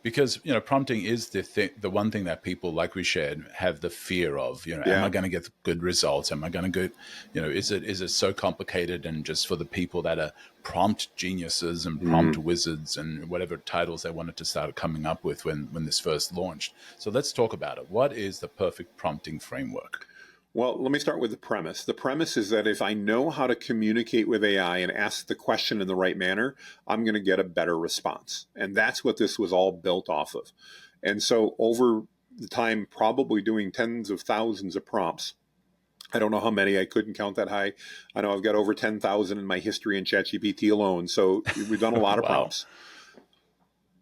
Because, prompting is the one thing that people, like we shared, have the fear of, am I going to get good results? Am I going to get, is it so complicated? And just for the people that are prompt geniuses and prompt wizards and whatever titles they wanted to start coming up with when this first launched. So let's talk about it. What is the perfect prompting framework? Well, let me start with the premise. The premise is that if I know how to communicate with AI and ask the question in the right manner, I'm going to get a better response. And that's what this was all built off of. And so over the time, probably doing tens of thousands of prompts. I don't know how many, I couldn't count that high. I know I've got over 10,000 in my history in ChatGPT alone. So we've done a lot of prompts.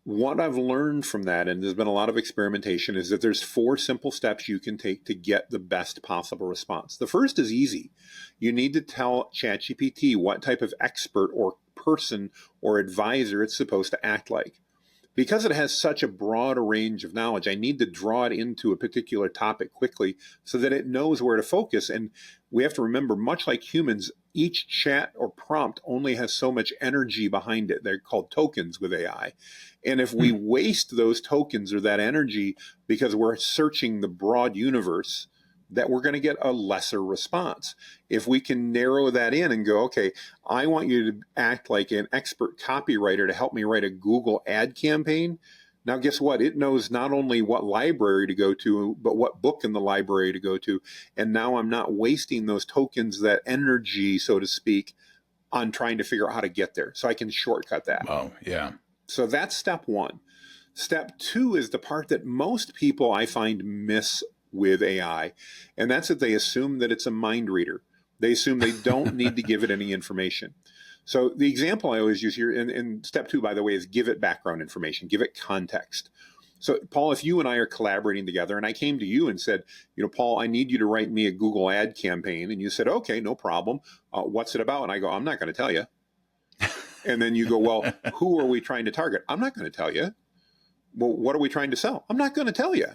What I've learned from that, and there's been a lot of experimentation, is that there's 4 simple steps you can take to get the best possible response. The first is easy. You need to tell ChatGPT what type of expert or person or advisor it's supposed to act like. Because it has such a broad range of knowledge, I need to draw it into a particular topic quickly so that it knows where to focus. And we have to remember, much like humans, each chat or prompt only has so much energy behind it. They're called tokens with AI. And if we waste those tokens or that energy because we're searching the broad universe, that we're going to get a lesser response. If we can narrow that in and go, okay, I want you to act like an expert copywriter to help me write a Google ad campaign. Now, guess what? It knows not only what library to go to, but what book in the library to go to. And now I'm not wasting those tokens, that energy, so to speak, on trying to figure out how to get there. So I can shortcut that. Oh, yeah. So that's step 1. Step 2 is the part that most people I find miss with AI, and that's that they assume that it's a mind reader. They assume they don't need to give it any information. So the example I always use here, and step 2, by the way, is give it background information, give it context. So Paul, if you and I are collaborating together and I came to you and said, Paul, I need you to write me a Google ad campaign. And you said, okay, no problem. What's it about? And I go, I'm not going to tell you. And then you go, well, who are we trying to target? I'm not going to tell you. Well, what are we trying to sell? I'm not going to tell you.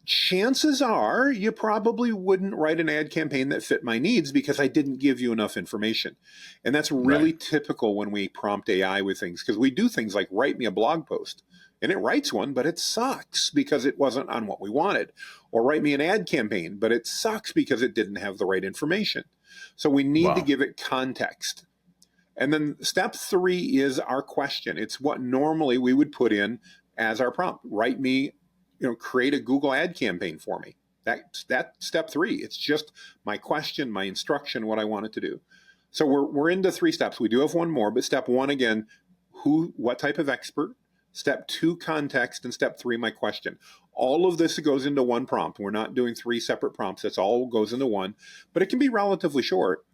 Chances are you probably wouldn't write an ad campaign that fit my needs because I didn't give you enough information. And that's really typical when we prompt AI with things, because we do things like write me a blog post, and it writes one, but it sucks because it wasn't on what we wanted. Or write me an ad campaign, but it sucks because it didn't have the right information. So we need to give it context. And then step 3 is our question. It's what normally we would put in as our prompt. Write me, create a Google ad campaign for me. That's step 3. It's just my question, my instruction, what I want it to do. So we're into 3 steps. We do have one more, but step 1, again, what type of expert? Step 2, context, and step 3, my question. All of this goes into one prompt. We're not doing 3 separate prompts. That's all goes into one, but it can be relatively short.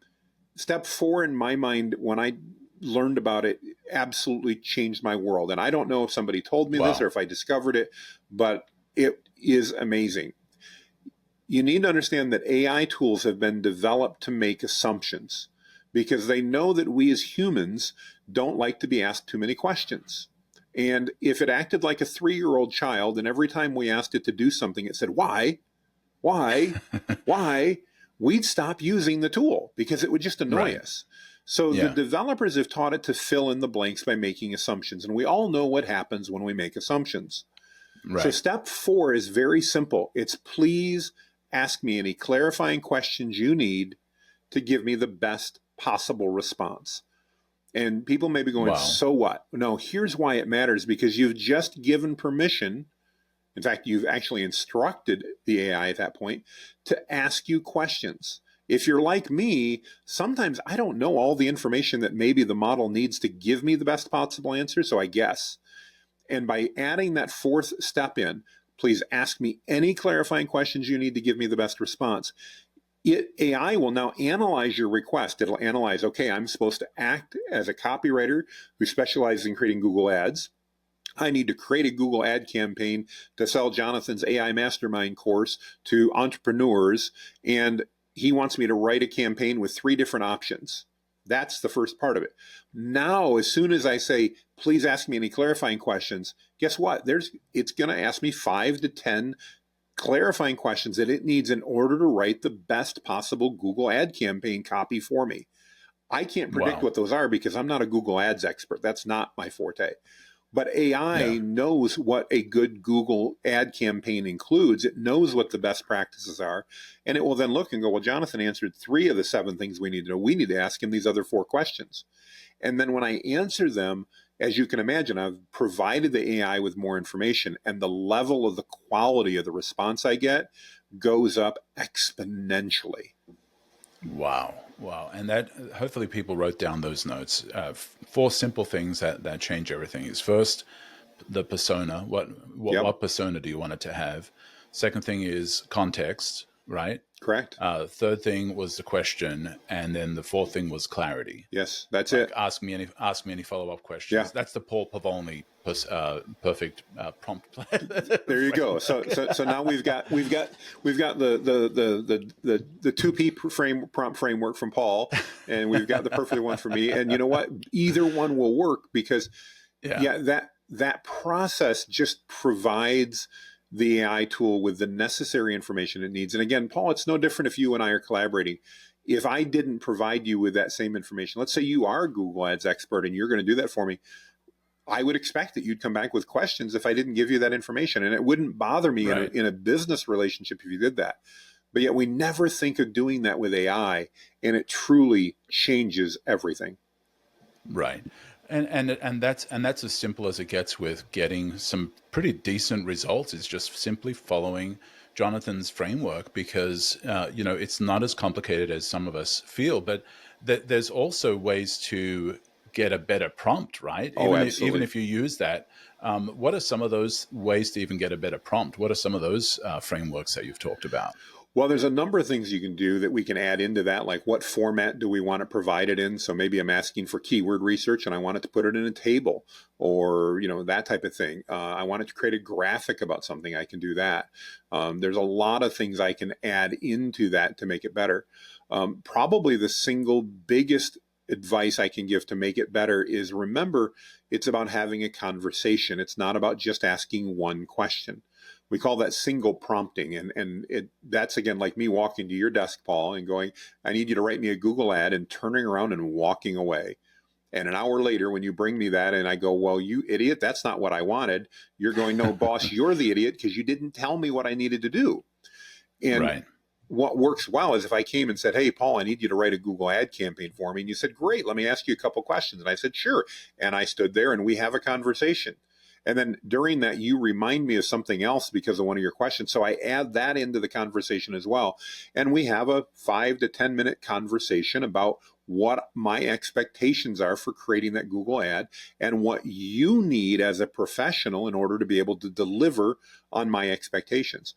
Step 4, in my mind, when I learned about it, absolutely changed my world. And I don't know if somebody told me this or if I discovered it, but it is amazing. You need to understand that AI tools have been developed to make assumptions because they know that we as humans don't like to be asked too many questions. And if it acted like a 3-year-old child and every time we asked it to do something, it said, why, we'd stop using the tool because it would just annoy us. So the developers have taught it to fill in the blanks by making assumptions. And we all know what happens when we make assumptions. Right. So step 4 is very simple. It's please ask me any clarifying questions you need to give me the best possible response. And people may be going, so what? No, here's why it matters, because you've just given permission. In fact, you've actually instructed the AI at that point to ask you questions. If you're like me, sometimes I don't know all the information that maybe the model needs to give me the best possible answer, so I guess. And by adding that 4th step in, please ask me any clarifying questions you need to give me the best response. AI will now analyze your request. It'll analyze, okay, I'm supposed to act as a copywriter who specializes in creating Google ads. I need to create a Google ad campaign to sell Jonathan's AI Mastermind course to entrepreneurs. And he wants me to write a campaign with 3 different options. That's the first part of it. Now, as soon as I say, please ask me any clarifying questions, guess what? It's going to ask me 5 to 10 clarifying questions that it needs in order to write the best possible Google ad campaign copy for me. I can't predict what those are because I'm not a Google ads expert. That's not my forte. But AI knows what a good Google ad campaign includes. It knows what the best practices are. And it will then look and go, well, Jonathan answered 3 of the 7 things we need to know. We need to ask him these other 4 questions. And then when I answer them, as you can imagine, I've provided the AI with more information, and the level of the quality of the response I get goes up exponentially. Wow. And that, hopefully people wrote down those notes. 4 simple things that change everything is, first, the persona. What persona do you want it to have? Second thing is context, right? Correct. Third thing was the question, and then the 4th thing was clarity. Yes, that's it. Ask me any follow-up questions. Yeah. That's the Paul Pavolny perfect prompt. There you go. So now we've got the 2P prompt framework from Paul, and we've got the perfect one for me. And you know what? Either one will work because that process just provides the AI tool with the necessary information it needs. And again, Paul, it's no different if you and I are collaborating. If I didn't provide you with that same information, let's say you are a Google Ads expert and you're going to do that for me, I would expect that you'd come back with questions if I didn't give you that information. And it wouldn't bother me in a business relationship if you did that. But yet we never think of doing that with AI, and it truly changes everything. Right. And that's as simple as it gets with getting some pretty decent results. It's just simply following Jonathan's framework, because it's not as complicated as some of us feel. But there's also ways to get a better prompt, right? Even if you use that, what are some of those ways to even get a better prompt? What are some of those frameworks that you've talked about? Well, there's a number of things you can do that we can add into that, like what format do we want to provide it in? So maybe I'm asking for keyword research and I want it to put it in a table, or that type of thing. I want it to create a graphic about something. I can do that. There's a lot of things I can add into that to make it better. Probably the single biggest advice I can give to make it better is, remember, it's about having a conversation. It's not about just asking one question. We call that single prompting. And that's, again, like me walking to your desk, Paul, and going, I need you to write me a Google ad, and turning around and walking away. And an hour later, when you bring me that and I go, well, you idiot, that's not what I wanted. You're going, no, boss, you're the idiot because you didn't tell me what I needed to do. And what works well is if I came and said, hey, Paul, I need you to write a Google ad campaign for me. And you said, great, let me ask you a couple questions. And I said, sure. And I stood there and we have a conversation. And then during that, you remind me of something else because of one of your questions. So I add that into the conversation as well. And we have a 5 to 10 minute conversation about what my expectations are for creating that Google ad and what you need as a professional in order to be able to deliver on my expectations.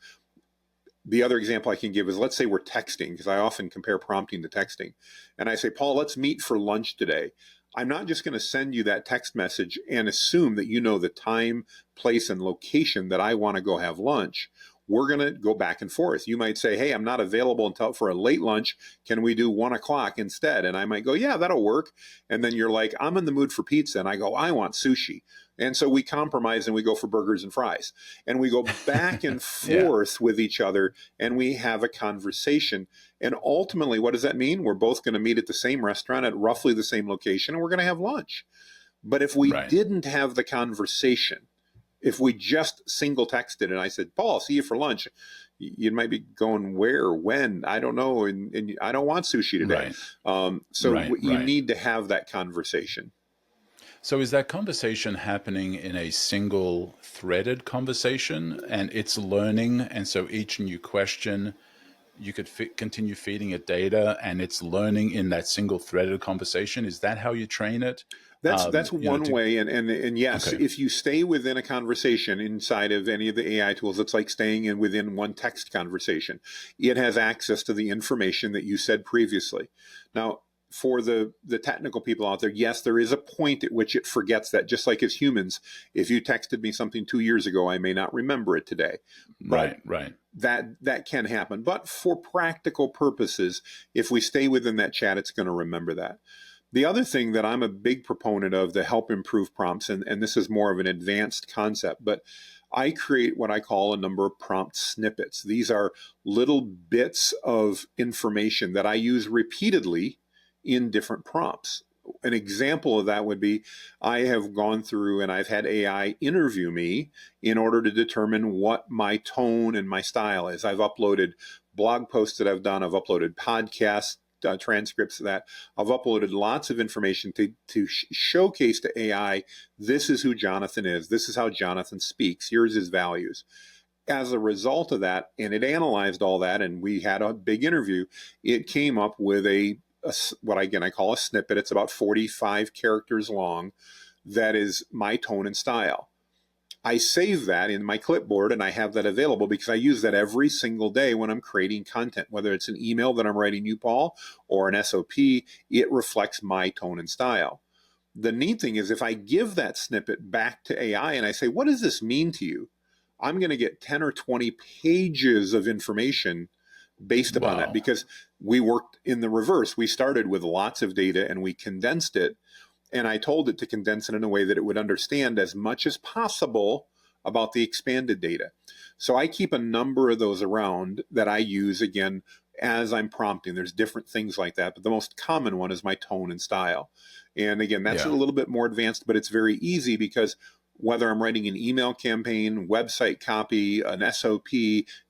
The other example I can give is, let's say we're texting, because I often compare prompting to texting. And I say, Paul, let's meet for lunch today. I'm not just going to send you that text message and assume that you know the time, place, and location that I want to go have lunch. we're going to go back and forth. You might say, hey, I'm not available until for a late lunch. Can we do 1 o'clock instead? And I might go, yeah, that'll work. And then you're like, I'm in the mood for pizza. And I go, I want sushi. And so we compromise and we go for burgers and fries. And we go back and forth with each other, and we have a conversation. And ultimately, what does that mean? We're both going to meet at the same restaurant at roughly the same location, and we're going to have lunch. But if we didn't have the conversation, if we just single texted and I said, Paul, I'll see you for lunch, you might be going, where, when, I don't know, and I don't want sushi today. You need to have that conversation. So is that conversation happening in a single threaded conversation, and it's learning, and so each new question you could continue feeding it data and it's learning in that single threaded conversation? Is that how you train it? That's one way. And yes, if you stay within a conversation inside of any of the AI tools, it's like staying within one text conversation. It has access to the information that you said previously. Now, for the technical people out there, yes, there is a point at which it forgets that. Just like as humans, if you texted me something 2 years ago, I may not remember it today. Right. That can happen. But for practical purposes, if we stay within that chat, it's going to remember that. The other thing that I'm a big proponent of to help improve prompts, and this is more of an advanced concept, but I create what I call a number of prompt snippets. These are little bits of information that I use repeatedly in different prompts. An example of that would be I have gone through and I've had AI interview me in order to determine what my tone and my style is. I've uploaded blog posts that I've done. I've uploaded podcasts, transcripts of that. I've uploaded lots of information to showcase to AI, this is who Jonathan is. This is how Jonathan speaks. Here's his values. As a result of that, and it analyzed all that, and we had a big interview, it came up with what I call a snippet. It's about 45 characters long. That is my tone and style. I save that in my clipboard and I have that available because I use that every single day when I'm creating content, whether it's an email that I'm writing you, Paul, or an SOP, it reflects my tone and style. The neat thing is if I give that snippet back to AI and I say, what does this mean to you? I'm going to get 10 or 20 pages of information based upon that, because we worked in the reverse. We started with lots of data and we condensed it. And I told it to condense it in a way that it would understand as much as possible about the expanded data. So I keep a number of those around that I use, again, as I'm prompting. There's different things like that, but the most common one is my tone and style. And again, that's a little bit more advanced, but it's very easy because whether I'm writing an email campaign, website copy, an SOP,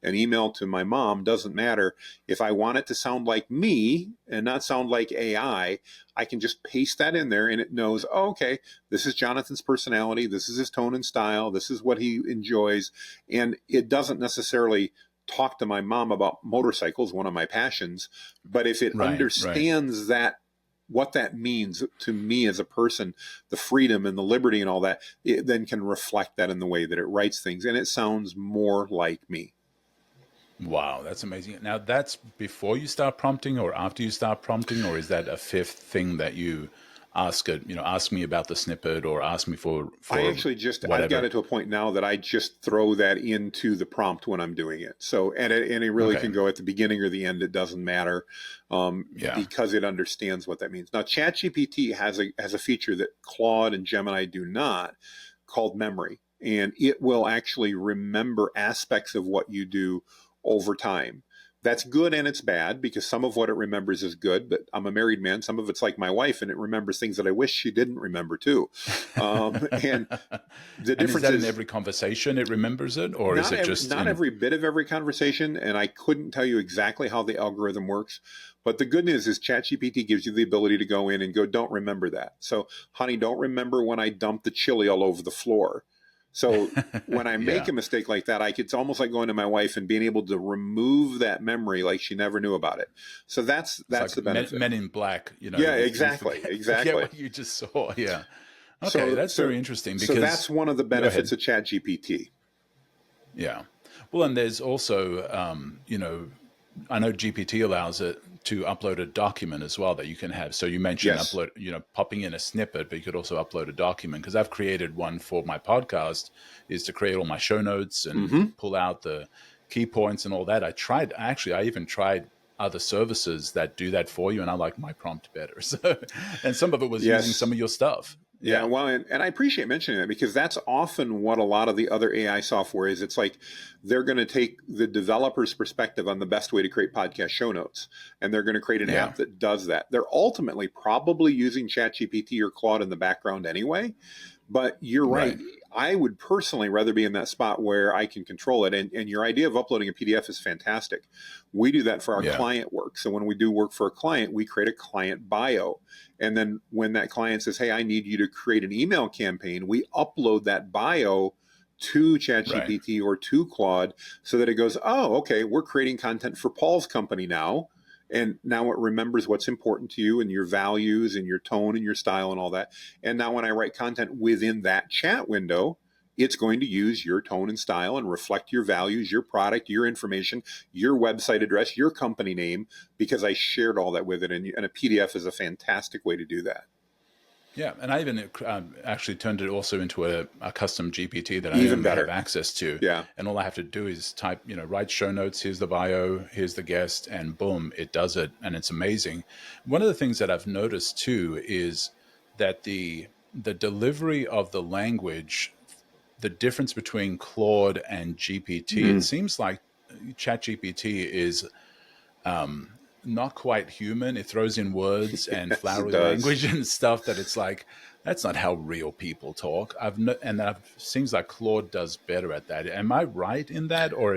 an email to my mom, doesn't matter. If I want it to sound like me and not sound like AI, I can just paste that in there and it knows, oh, okay, this is Jonathan's personality. This is his tone and style. This is what he enjoys. And it doesn't necessarily talk to my mom about motorcycles, one of my passions, but if it understands that, what that means to me as a person, the freedom and the liberty and all that, it then can reflect that in the way that it writes things. And it sounds more like me. Wow, that's amazing. Now, that's before you start prompting or after you start prompting, or is that a fifth thing that you ask it, ask me about the snippet or ask me for I actually I've got it to a point now that I just throw that into the prompt when I'm doing it. So, and it really can go at the beginning or the end. It doesn't matter because it understands what that means. Now, ChatGPT has a feature that Claude and Gemini do not, called memory. And it will actually remember aspects of what you do over time. That's good and it's bad because some of what it remembers is good, but I'm a married man. Some of it's like my wife and it remembers things that I wish she didn't remember too. And the difference is that in every conversation it remembers it, or is it just not every bit of every conversation? And I couldn't tell you exactly how the algorithm works, but the good news is ChatGPT gives you the ability to go in and go, don't remember that. So honey, don't remember when I dumped the chili all over the floor. So when I make a mistake like that, it's almost like going to my wife and being able to remove that memory like she never knew about it. So that's like the benefit. Men in Black, Yeah, exactly. Forget what you just saw. Yeah. Okay, that's very interesting. Because, so that's one of the benefits of ChatGPT. Yeah. Well, and there's also, I know GPT allows it to upload a document as well that you can have. So you mentioned popping in a snippet, but you could also upload a document, because I've created one for my podcast is to create all my show notes and pull out the key points and all that. I even tried other services that do that for you, and I like my prompt better. So, and some of it was using some of your stuff. Yeah, well, and I appreciate mentioning that, because that's often what a lot of the other AI software is. It's like they're going to take the developer's perspective on the best way to create podcast show notes, and they're going to create an app that does that. They're ultimately probably using ChatGPT or Claude in the background anyway, but you're right. I would personally rather be in that spot where I can control it. And your idea of uploading a PDF is fantastic. We do that for our client work. So when we do work for a client, we create a client bio. And then when that client says, hey, I need you to create an email campaign, we upload that bio to ChatGPT or to Claude so that it goes, oh, okay, we're creating content for Paul's company now. And now it remembers what's important to you and your values and your tone and your style and all that. And now when I write content within that chat window, it's going to use your tone and style and reflect your values, your product, your information, your website address, your company name, because I shared all that with it. And a PDF is a fantastic way to do that. Yeah, and I even actually turned it also into a custom GPT that I even have access to. Yeah, and all I have to do is type, write show notes. Here's the bio. Here's the guest, and boom, it does it, and it's amazing. One of the things that I've noticed too is that the delivery of the language, the difference between Claude and GPT. It seems like ChatGPT is not quite human. It throws in words and flowery language and stuff that it's like, that's not how real people talk. Seems like Claude does better at that. Am I right in that, or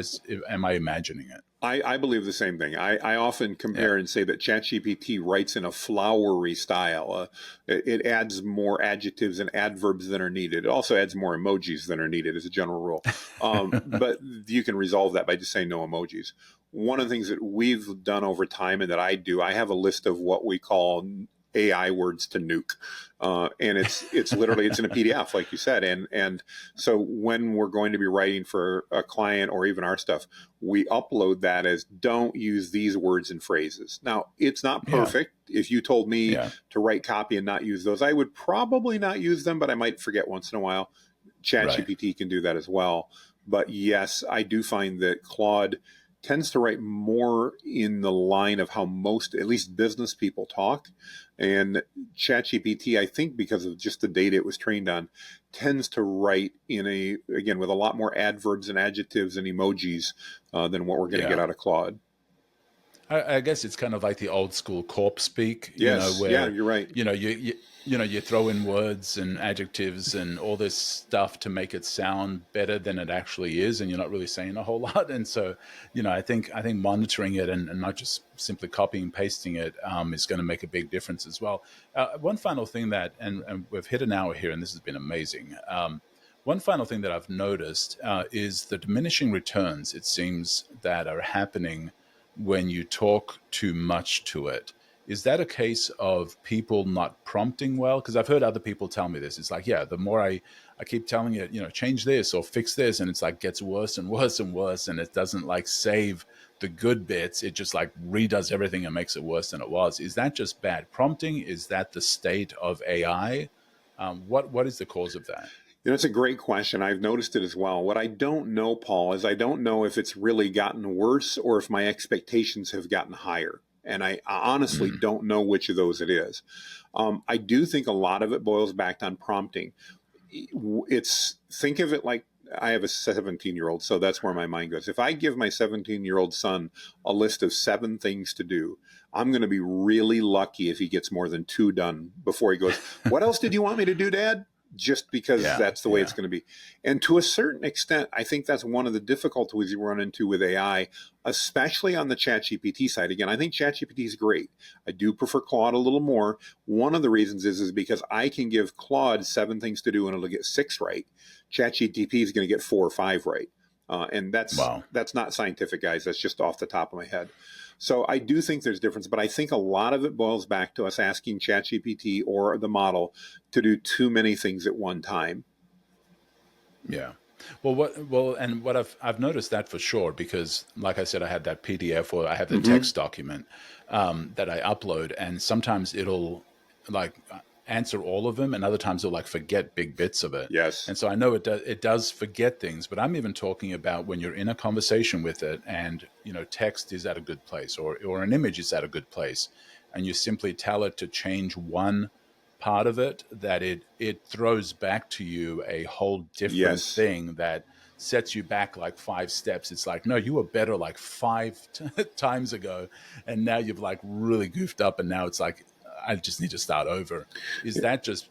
am I imagining it? I believe the same thing. I often compare and say that ChatGPT writes in a flowery style. It adds more adjectives and adverbs than are needed. It also adds more emojis than are needed as a general rule. But you can resolve that by just saying no emojis. One of the things that we've done over time and that I do, I have a list of what we call AI words to nuke. And it's literally, it's in a PDF, like you said. And so when we're going to be writing for a client or even our stuff, we upload that as don't use these words and phrases. Now, it's not perfect. If you told me to write copy and not use those, I would probably not use them, but I might forget once in a while. ChatGPT can do that as well. But yes, I do find that Claude tends to write more in the line of how most, at least business people talk. And ChatGPT, I think because of just the data it was trained on, tends to write again, with a lot more adverbs and adjectives and emojis than what we're going to get out of Claude. I guess it's kind of like the old school corp speak, yes. Where, you're right. You throw in words and adjectives and all this stuff to make it sound better than it actually is, and you're not really saying a whole lot. And so, I think monitoring it and not just simply copying and pasting it is going to make a big difference as well. One final thing and we've hit an hour here, and this has been amazing. One final thing that I've noticed is the diminishing returns, it seems, that are happening when you talk too much to it. Is that a case of people not prompting well? Because I've heard other people tell me this. It's like, the more I keep telling it, change this or fix this, and it's like gets worse and worse and worse, and it doesn't like save the good bits. It just like redoes everything and makes it worse than it was. Is that just bad prompting? Is that the state of AI? What is the cause of that? It's a great question. I've noticed it as well. What I don't know, Paul, is I don't know if it's really gotten worse or if my expectations have gotten higher. And I honestly don't know which of those it is. I do think a lot of it boils back on prompting. Think of it like I have a 17-year-old, so that's where my mind goes. If I give my 17-year-old son a list of 7 things to do, I'm going to be really lucky if he gets more than 2 done before he goes, what else did you want me to do, Dad? Just because that's the way it's going to be. And to a certain extent, I think that's one of the difficulties you run into with AI, especially on the ChatGPT side. Again, I think ChatGPT is great. I do prefer Claude a little more. One of the reasons is because I can give Claude 7 things to do and it'll get 6 right. ChatGPT is going to get 4 or 5 right. And that's not scientific, guys. That's just off the top of my head. So I do think there's difference, but I think a lot of it boils back to us asking ChatGPT or the model to do too many things at one time. Yeah. What I've noticed that for sure, because like I said, I had that PDF or I have the text document that I upload, and sometimes it'll like answer all of them, and other times it'll like forget big bits of it. Yes. And so I know it does forget things, but I'm even talking about when you're in a conversation with it, and text is at a good place, or an image is at a good place, and you simply tell it to change one part of it, that it throws back to you a whole different thing that sets you back like 5 steps. It's like, no, you were better like 5 times ago, and now you've like really goofed up, and now it's like, I just need to start over. Is that just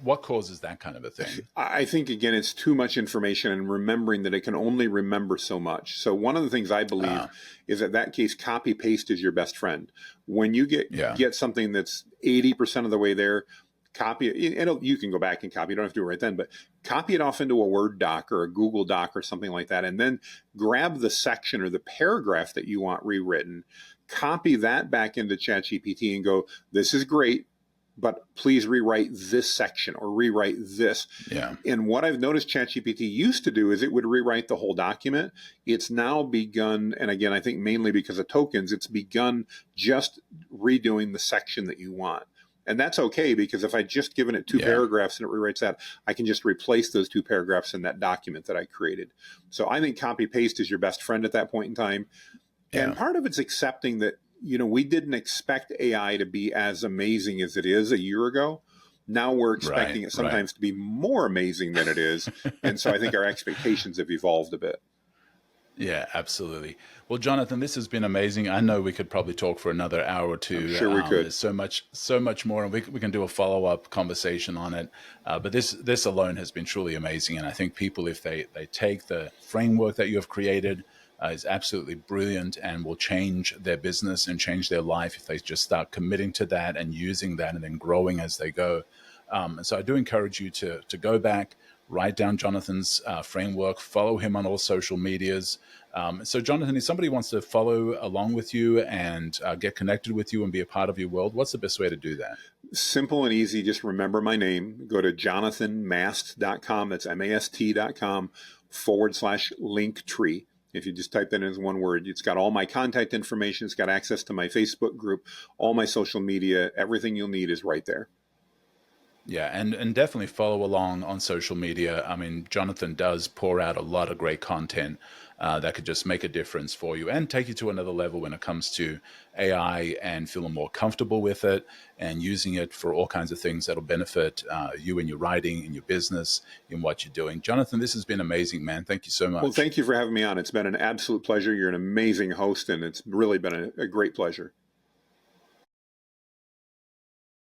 what causes that kind of a thing? I think, again, it's too much information, and remembering that it can only remember so much. So one of the things I believe is that case, copy paste is your best friend. When you get something that's 80% of the way there, copy it. You can go back and copy. You don't have to do it right then, but copy it off into a Word doc or a Google Doc or something like that, and then grab the section or the paragraph that you want rewritten, copy that back into ChatGPT and go, this is great, but please rewrite this section or rewrite this. Yeah. And what I've noticed ChatGPT used to do is it would rewrite the whole document. It's now begun, and again, I think mainly because of tokens, it's begun just redoing the section that you want. And that's okay, because if I just given it 2 paragraphs and it rewrites that, I can just replace those 2 paragraphs in that document that I created. So I think copy paste is your best friend at that point in time. Yeah. And part of it's accepting that, we didn't expect AI to be as amazing as it is a year ago. Now we're expecting it sometimes to be more amazing than it is. And so I think our expectations have evolved a bit. Yeah, absolutely. Well, Jonathan, this has been amazing. I know we could probably talk for another hour or two. I'm sure we could. There's so much more, and we can do a follow-up conversation on it. But this alone has been truly amazing. And I think people, if they take the framework that you have created, is absolutely brilliant, and will change their business and change their life if they just start committing to that and using that and then growing as they go. And so I do encourage you to go back, write down Jonathan's framework, follow him on all social medias. So Jonathan, if somebody wants to follow along with you and get connected with you and be a part of your world, what's the best way to do that? Simple and easy. Just remember my name. Go to jonathanmast.com. That's mast.com/linktree. If you just type that in as one word, it's got all my contact information. It's got access to my Facebook group, all my social media. Everything you'll need is right there. Yeah, and definitely follow along on social media. I mean, Jonathan does pour out a lot of great content that could just make a difference for you and take you to another level when it comes to AI, and feeling more comfortable with it and using it for all kinds of things that'll benefit you in your writing, in your business, in what you're doing. Jonathan, this has been amazing, man. Thank you so much. Well, thank you for having me on. It's been an absolute pleasure. You're an amazing host, and it's really been a great pleasure.